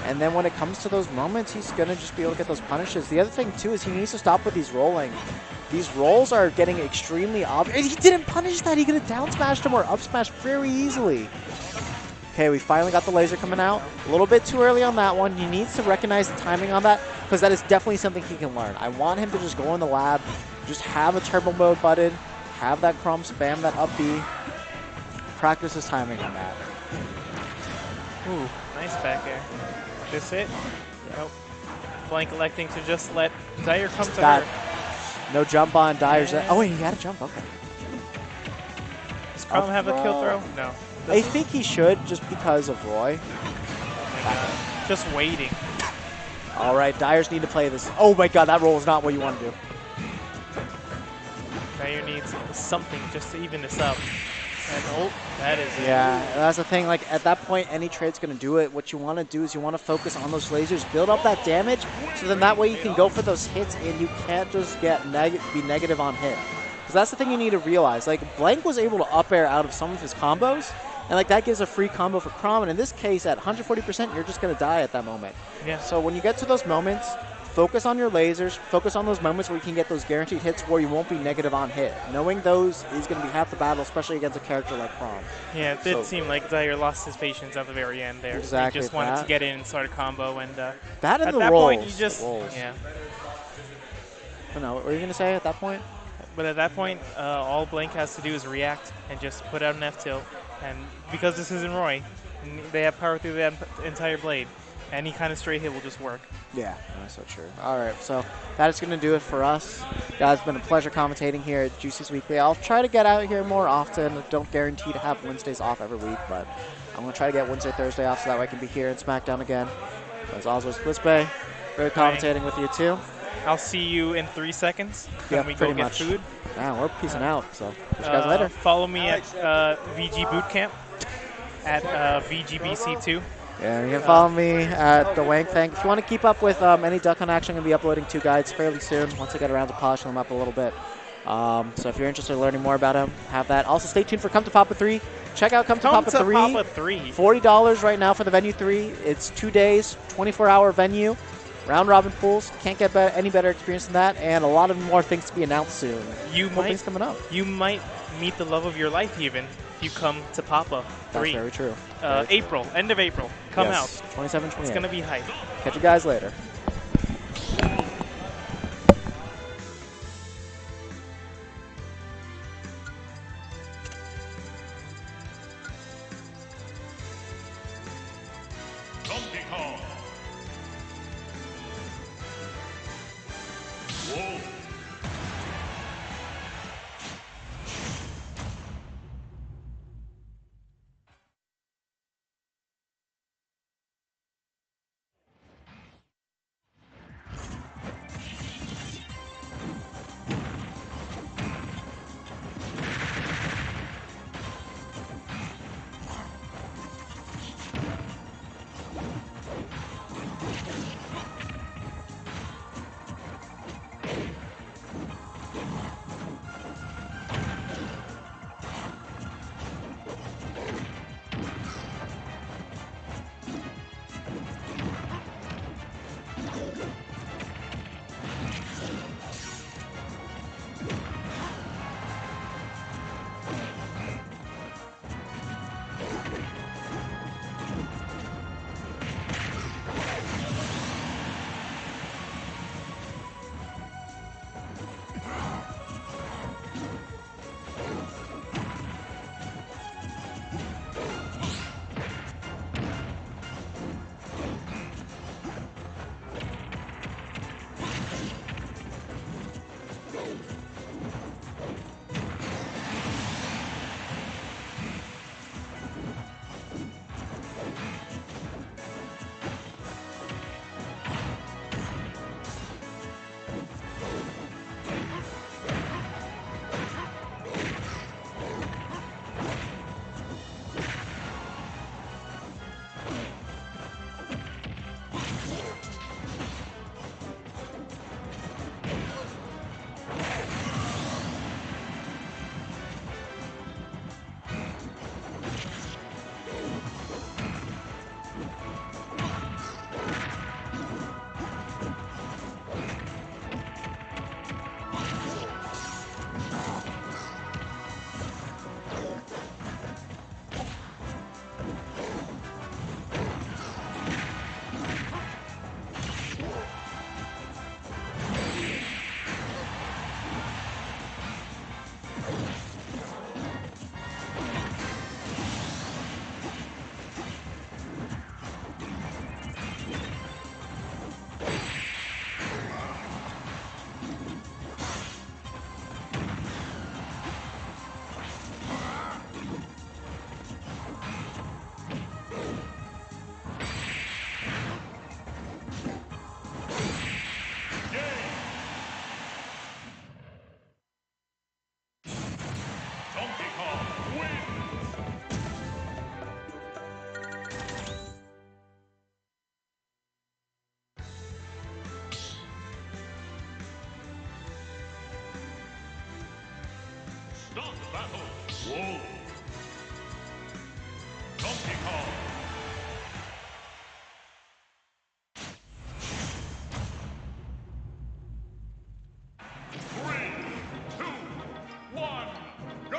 And then when it comes to those moments, he's going to just be able to get those punishes. The other thing, too, is he needs to stop with these rolling. These rolls are getting extremely obvious. He didn't punish that. He could have down smashed him or up smashed very easily. Okay, we finally got the laser coming out. A little bit too early on that one. He needs to recognize the timing on that because that is definitely something he can learn. I want him to just go in the lab, just have a turbo mode button, have that Crom spam that up B, practice his timing on that. Ooh, nice back air. This it? Nope. Blank electing to just let Dyer come to her. No jump on Dyer's. Oh, wait, he had a jump. Okay. Does Crom have a kill throw? No. I think he should just because of Roy. Oh my god. Just waiting. All right, Dyers need to play this. Oh my god, that roll is not what you want to do. Dyer needs something just to even this up. And oh, that is it. Yeah, that's the thing. Like at that point, any trade's going to do it. What you want to do is you want to focus on those lasers, build up that damage, so then that way you can go for those hits and you can't just get be negative on hit. Because that's the thing you need to realize. Like Blank was able to up air out of some of his combos, and like that gives a free combo for Crom. And in this case, at 140%, you're just going to die at that moment. Yeah. So when you get to those moments, focus on your lasers, focus on those moments where you can get those guaranteed hits where you won't be negative on hit. Knowing those is going to be half the battle, especially against a character like Crom. Yeah, it did seem like Dyer lost his patience at the very end there. Exactly. He just wanted to get in and start a combo, and that and at the that rolls, point, he just yeah. I don't know, what were you going to say at that point? But at that point, all Blank has to do is react and just put out an F tilt. And because this isn't Roy, they have power through the entire blade. Any kind of straight hit will just work. Yeah, that's so true. All right, so that is going to do it for us. Guys, it's been a pleasure commentating here at Juicy's Weekly. I'll try to get out here more often. Don't guarantee to have Wednesdays off every week, but I'm going to try to get Wednesday, Thursday off so that way I can be here in SmackDown again. As always, Blitzbay, great commentating with you too. I'll see you in 3 seconds when we go get food. Yeah, we're peacing out, so catch you guys later. Follow me at VG Bootcamp at VGBC2. Yeah, you can follow me at the Wank Thing. If you want to keep up with any Duck Hunt action, I'm going to be uploading 2 guides fairly soon once I get around to polishing them up a little bit. So if you're interested in learning more about them, have that. Also, stay tuned for Come to Papa 3. Check out Come to Papa 3. $40 right now for the Venue 3. It's 2 days, 24-hour venue, round robin pools. Can't get any better experience than that, and a lot of more things to be announced soon. Things coming up. You might meet the love of your life even if you come to Papa 3. That's very true. April, end of April. Come out. 27, 28. It's going to be hype. Catch you guys later. Donkey Kong. Whoa. Whoa. Donkey Kong. Three, two, one, go!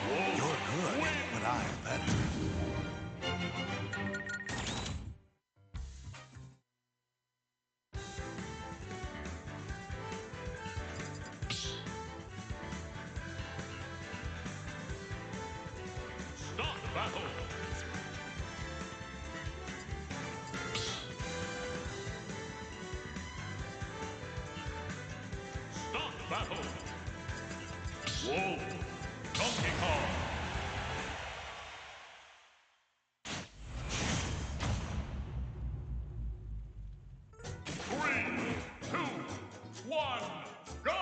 You're good, but I'm better. Start battle. Start battle. Whoa. Donkey Kong. Three, two, one, go!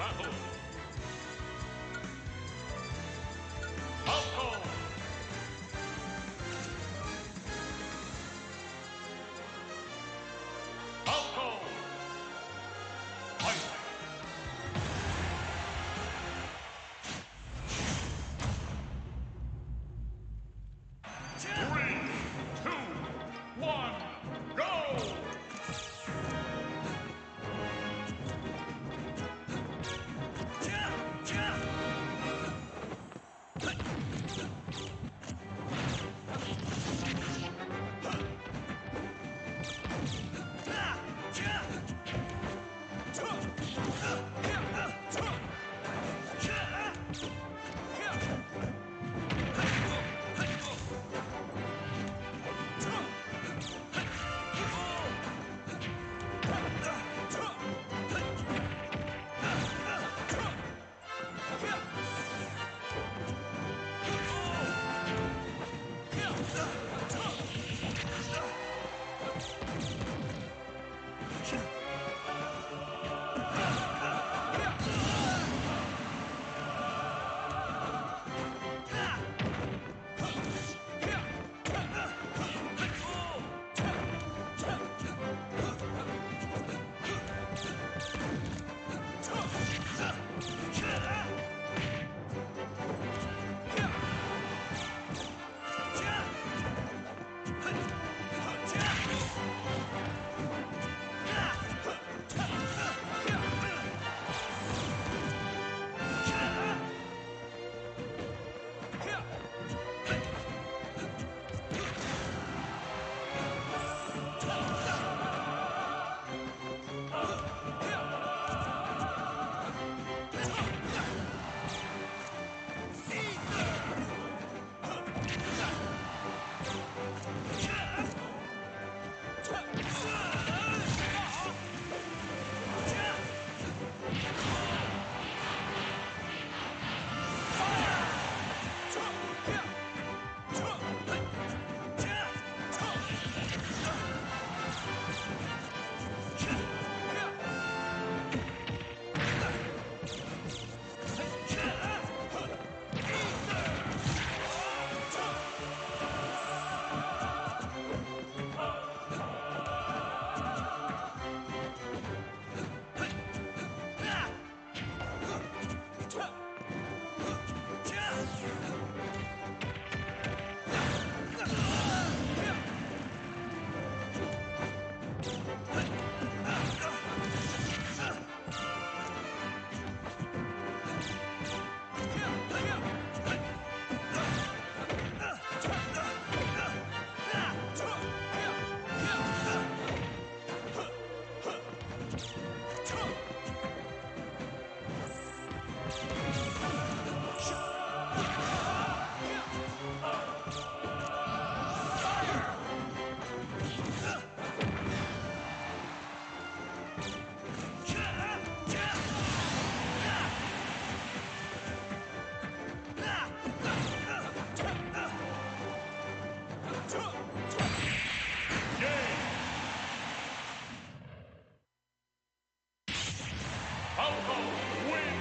battle. Falco. Falco. Fight. 3, 2, 1, go!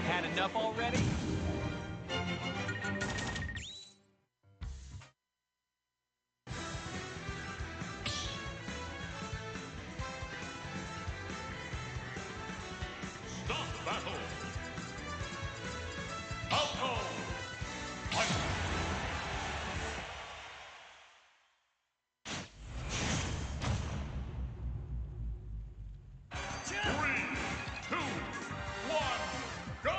Had enough already? Stop battle. Falco. Fight. 3, 2, 1, go!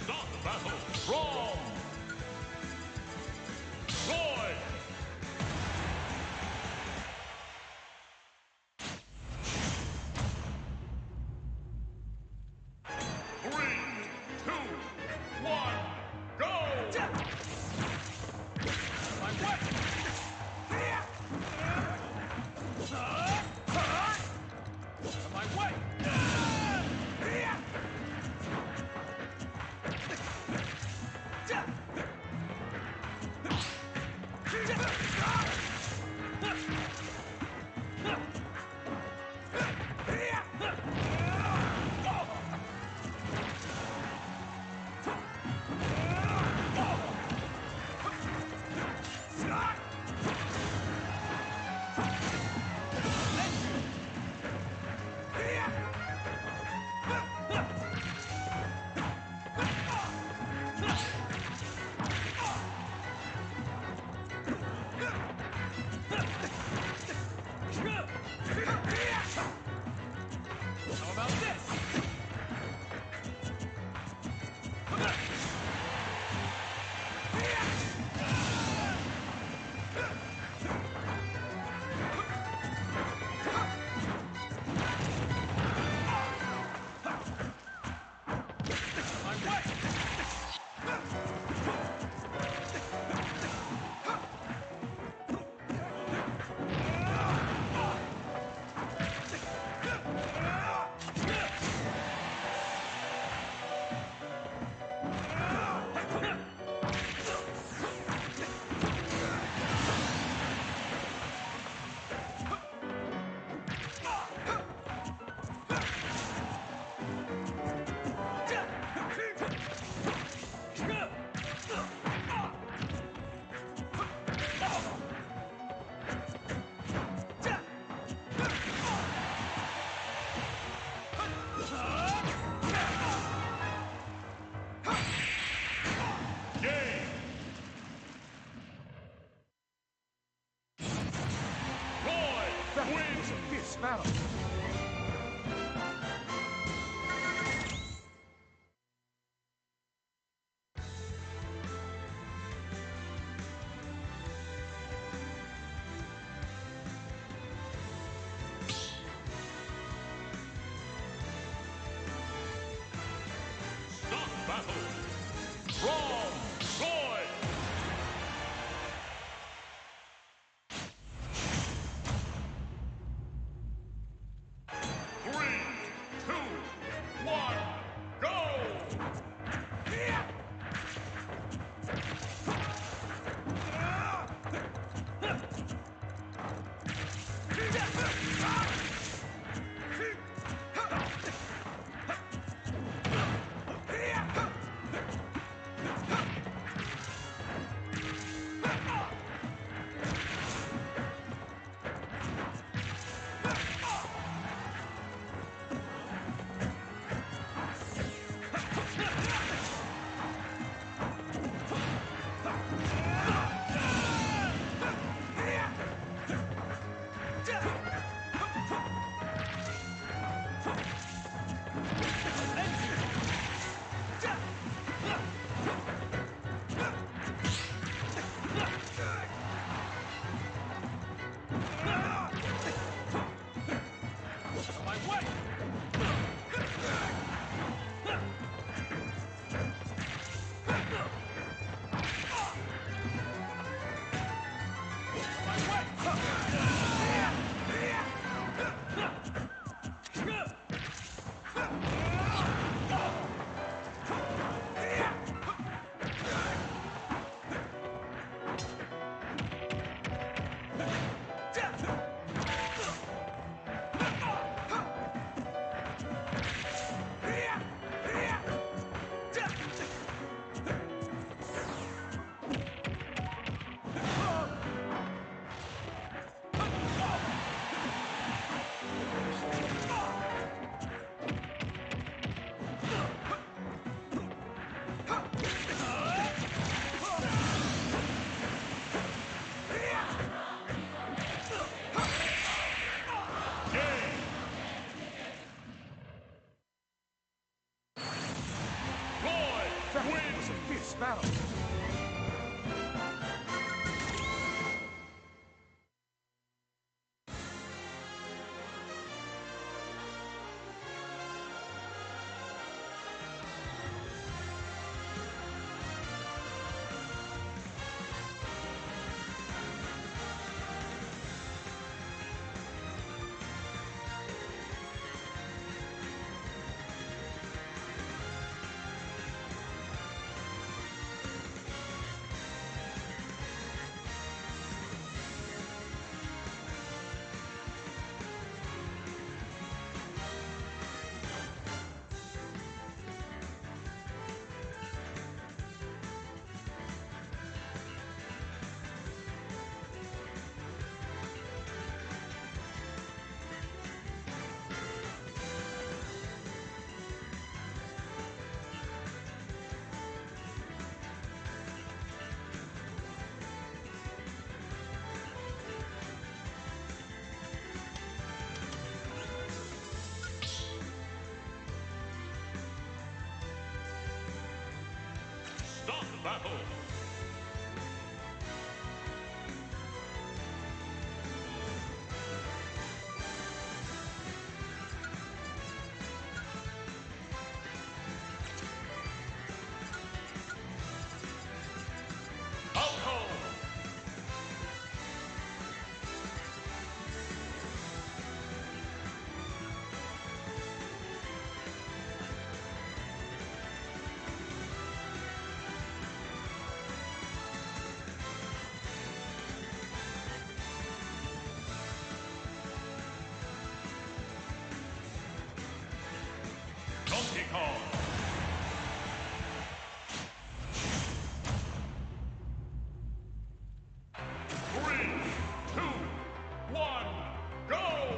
Start the battle from Roy. Three, two, one, go! My way! My way! battle. Falco. Donkey Kong. Three, two, one, go!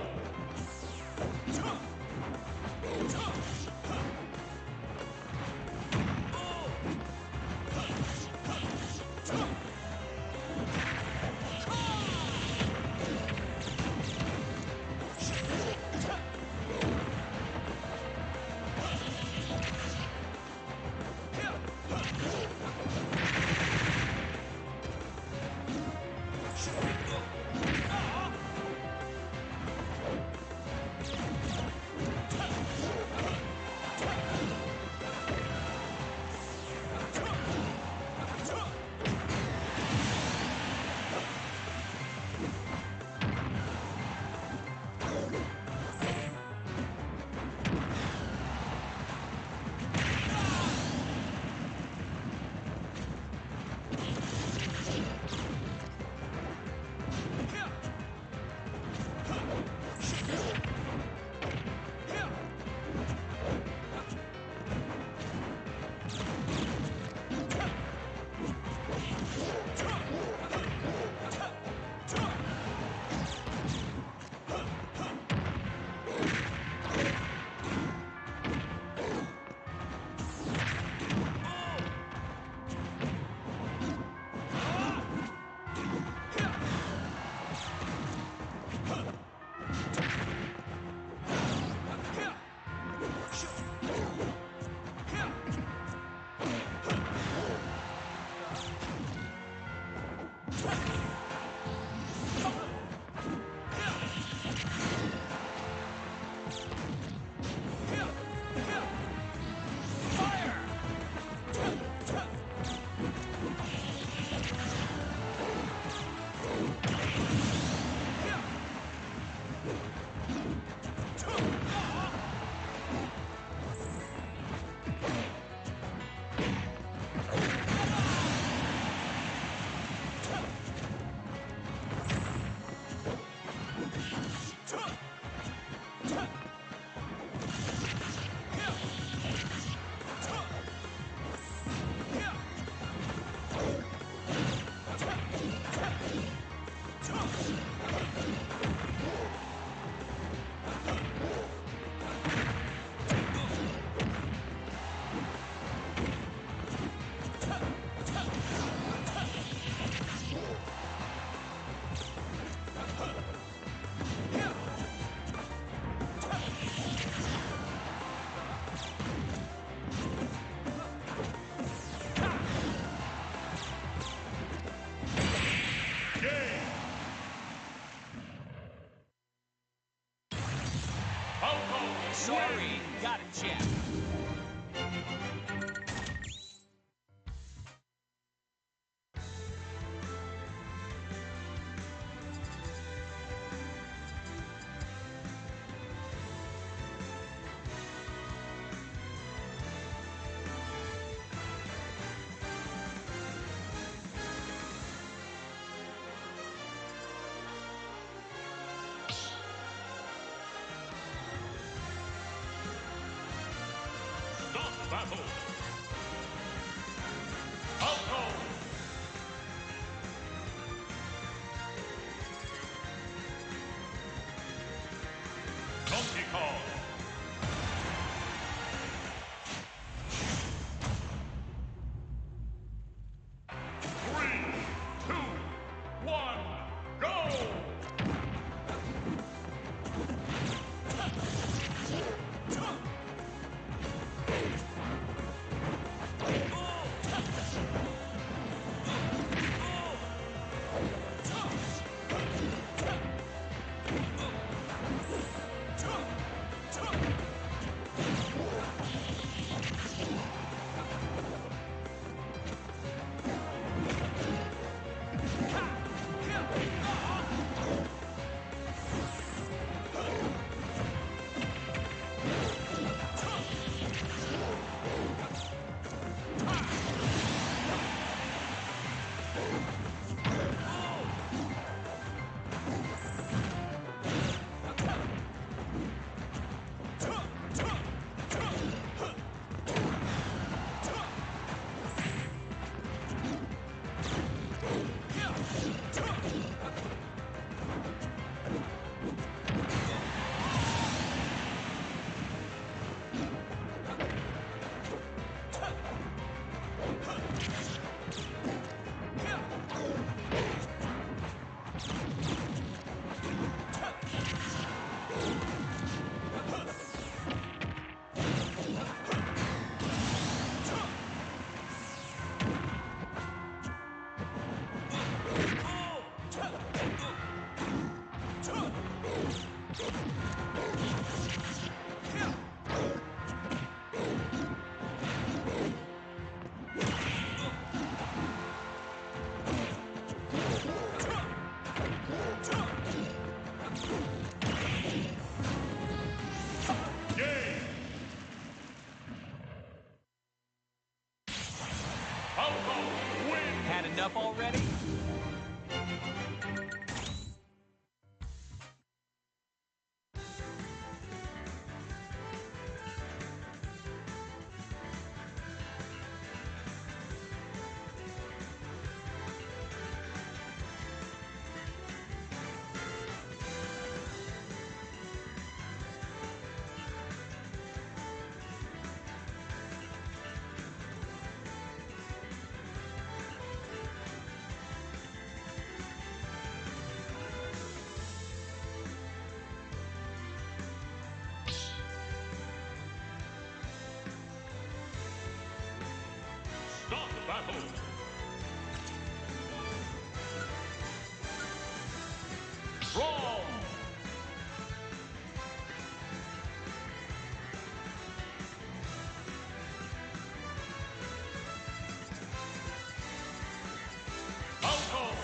Sorry, gotta check. Had enough already? Start the battle. Brawl. Falco.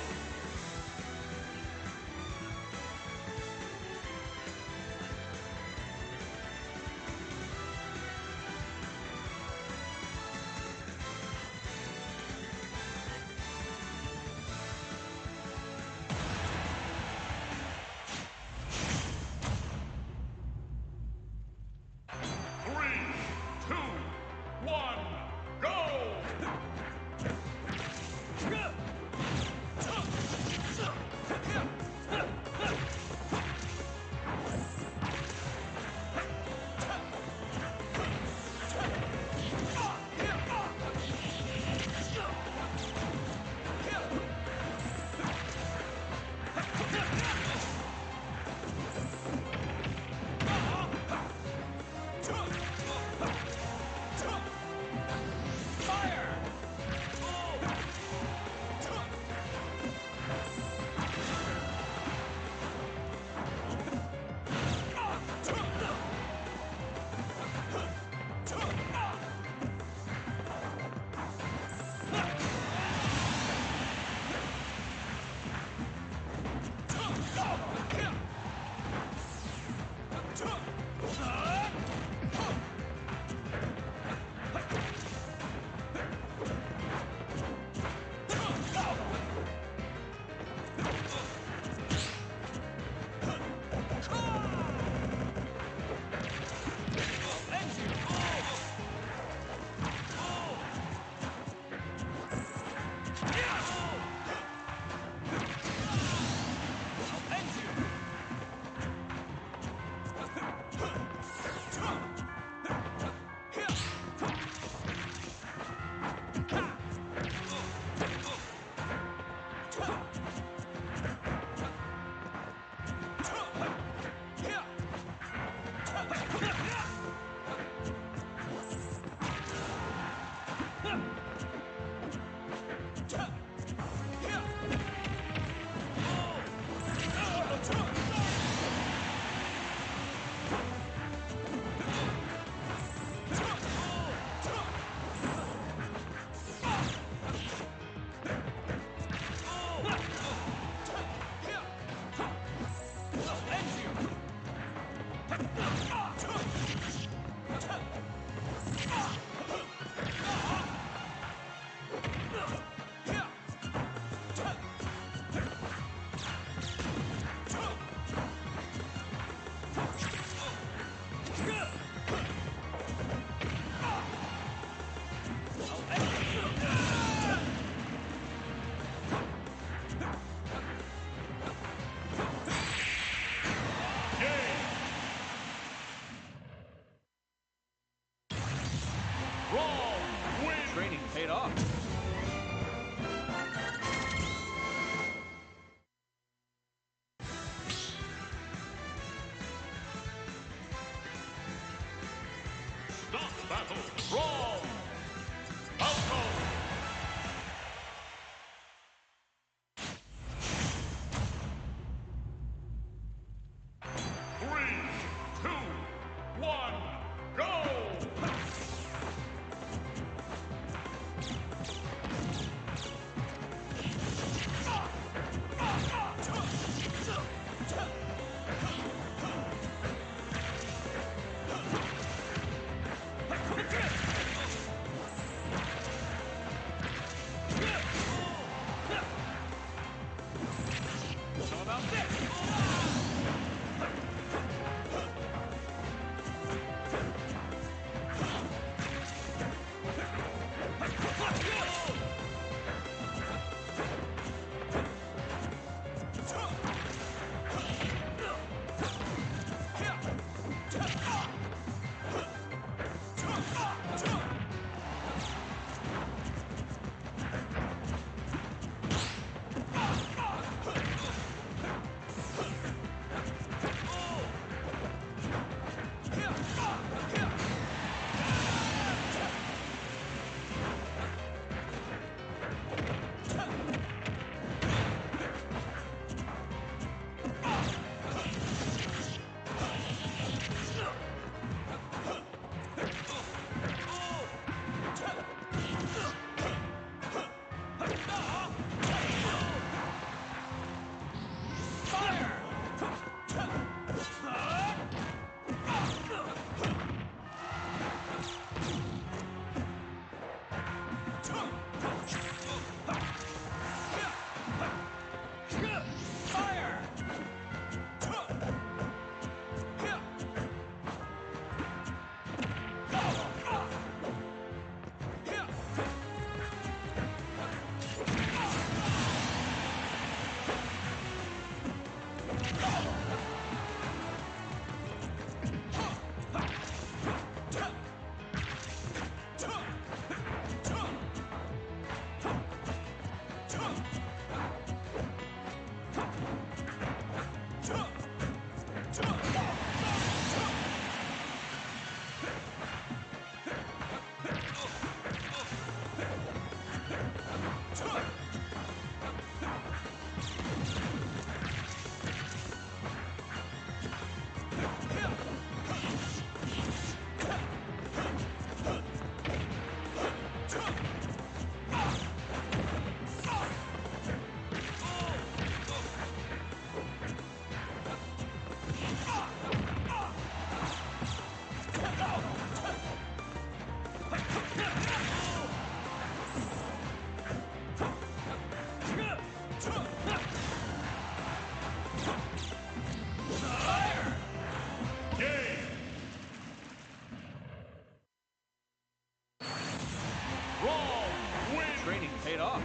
Training paid off.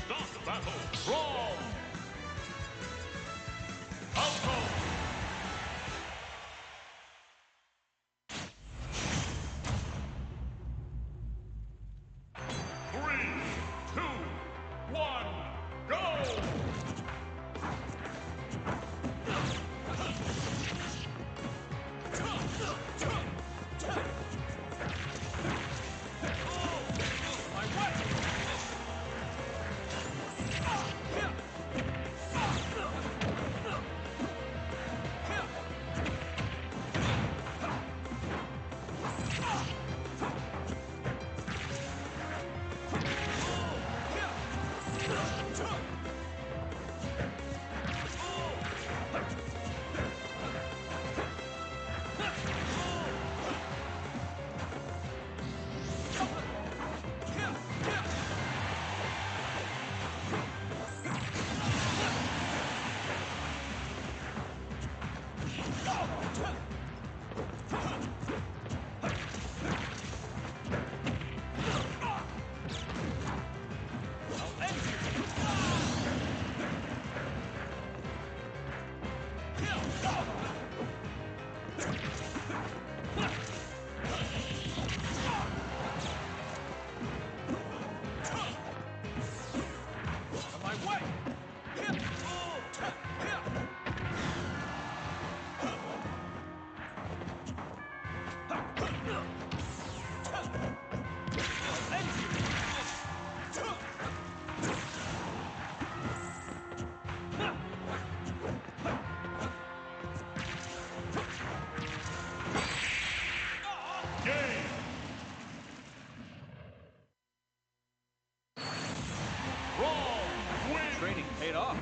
Stop the battle. Brawl. Outcome. 3, 2, 1, go! Training paid off.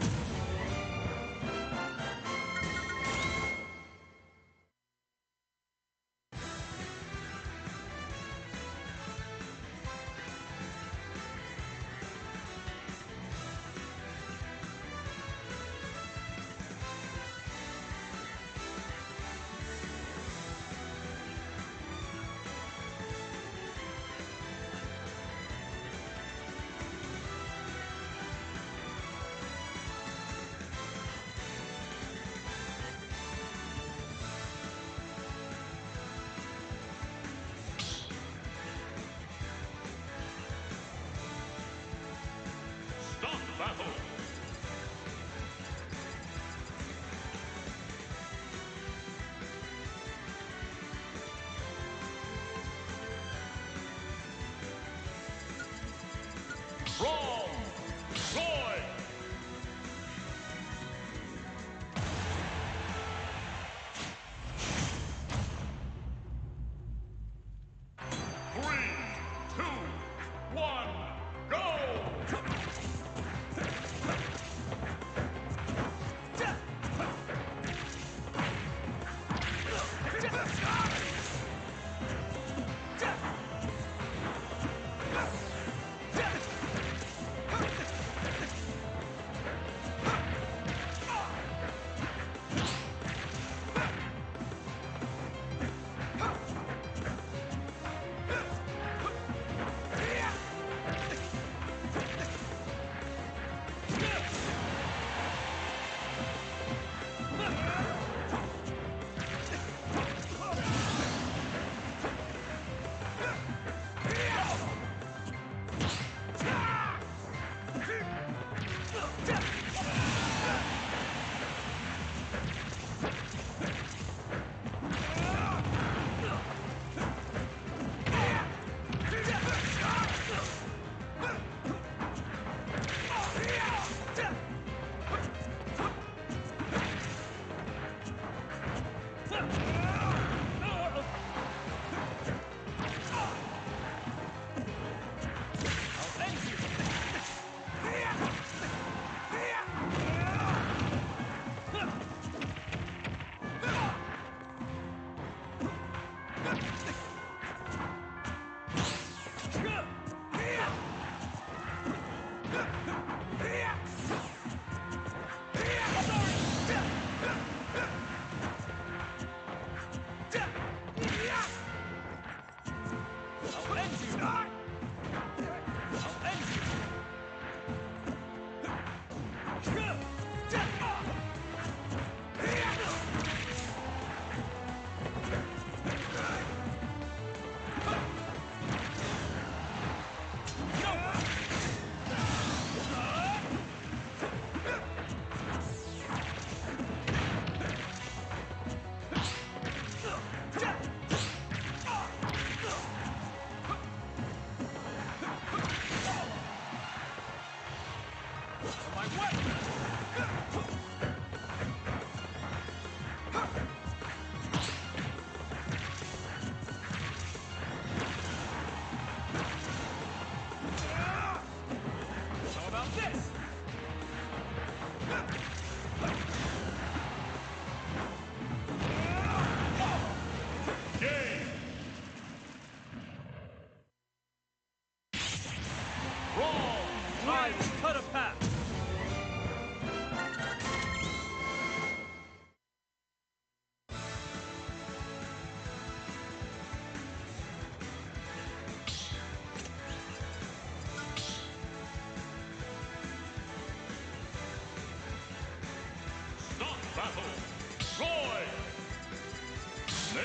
Stop the battle. Brawl. Joy. Cut a path. Stop battle. Roy. Snake.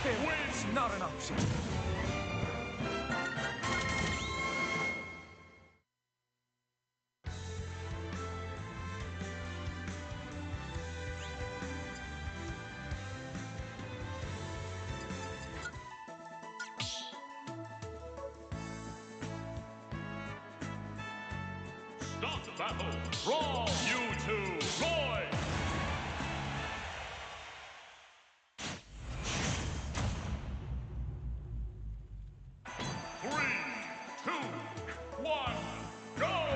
It's not an option. Start battle. Brawl. You two. Roy. Three, two, one, go!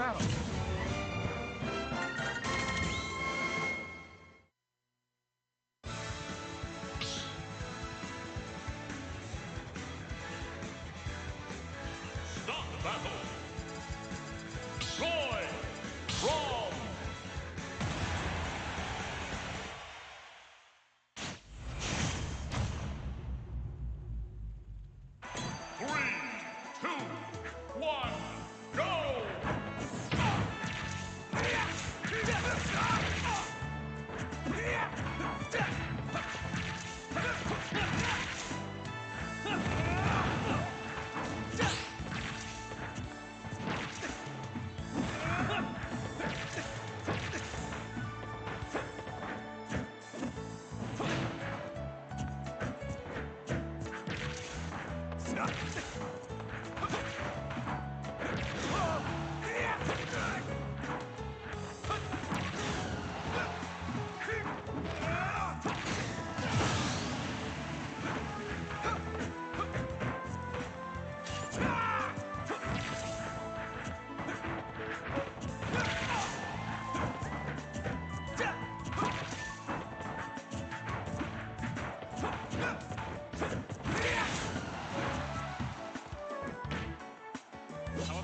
battle. Stop the battle. Roy, wrong. Three, two, one, go!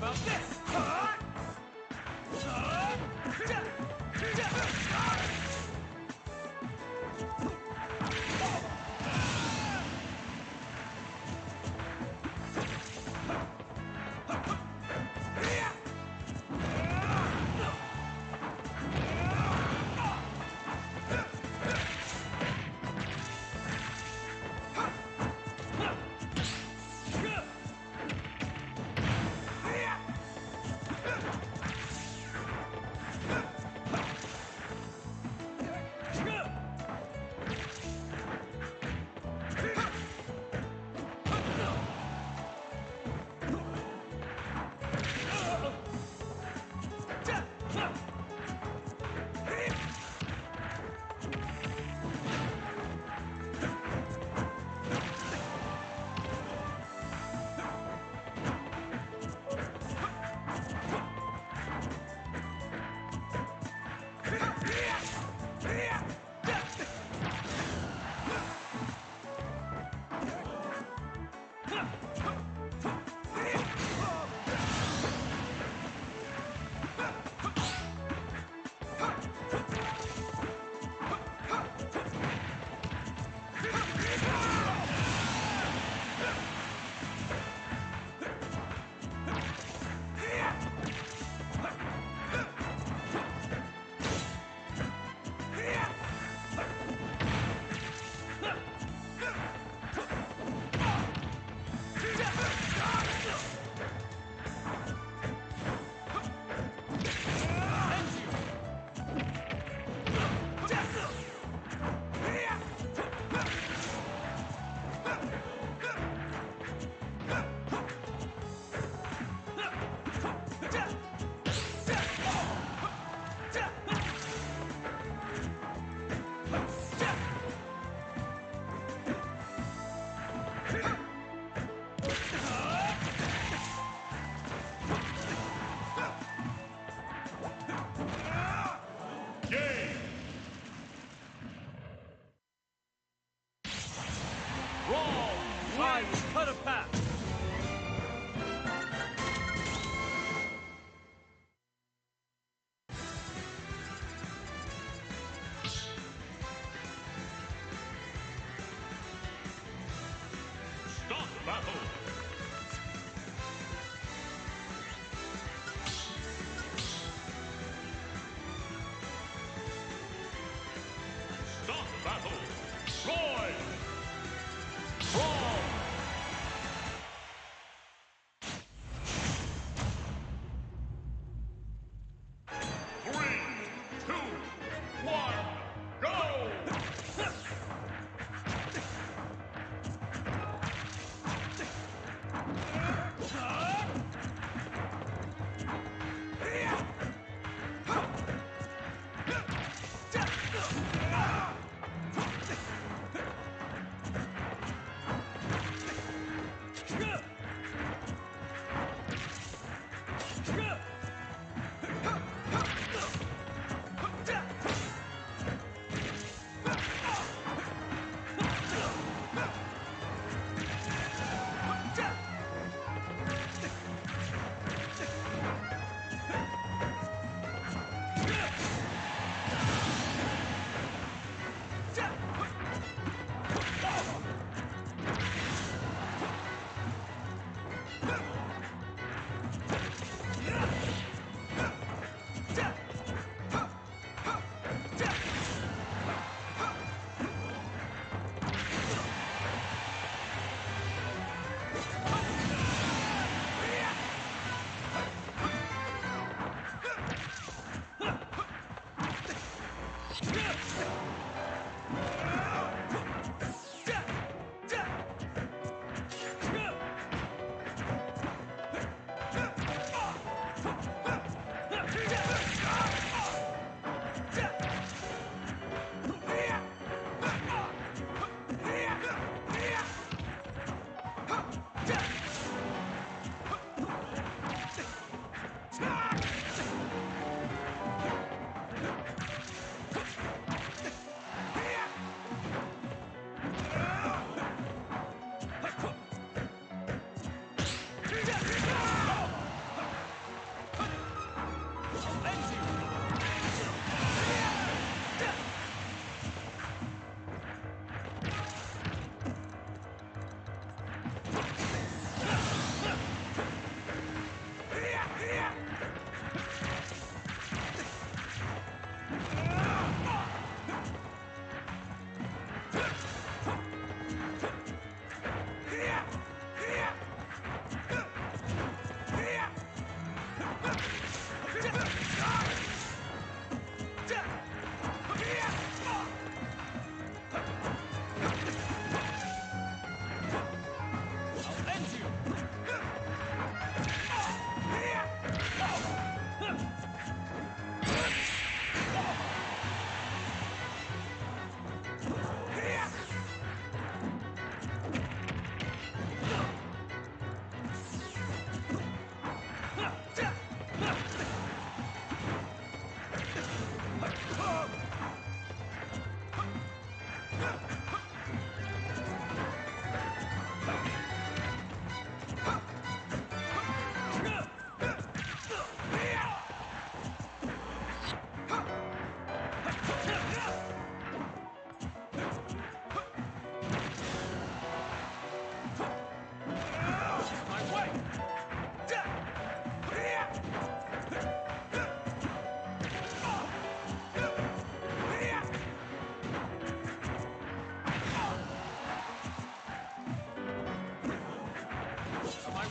about this? I will cut a path. Start battle. Start battle. Roy. Brawl. Three, two, one, go!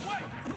my way!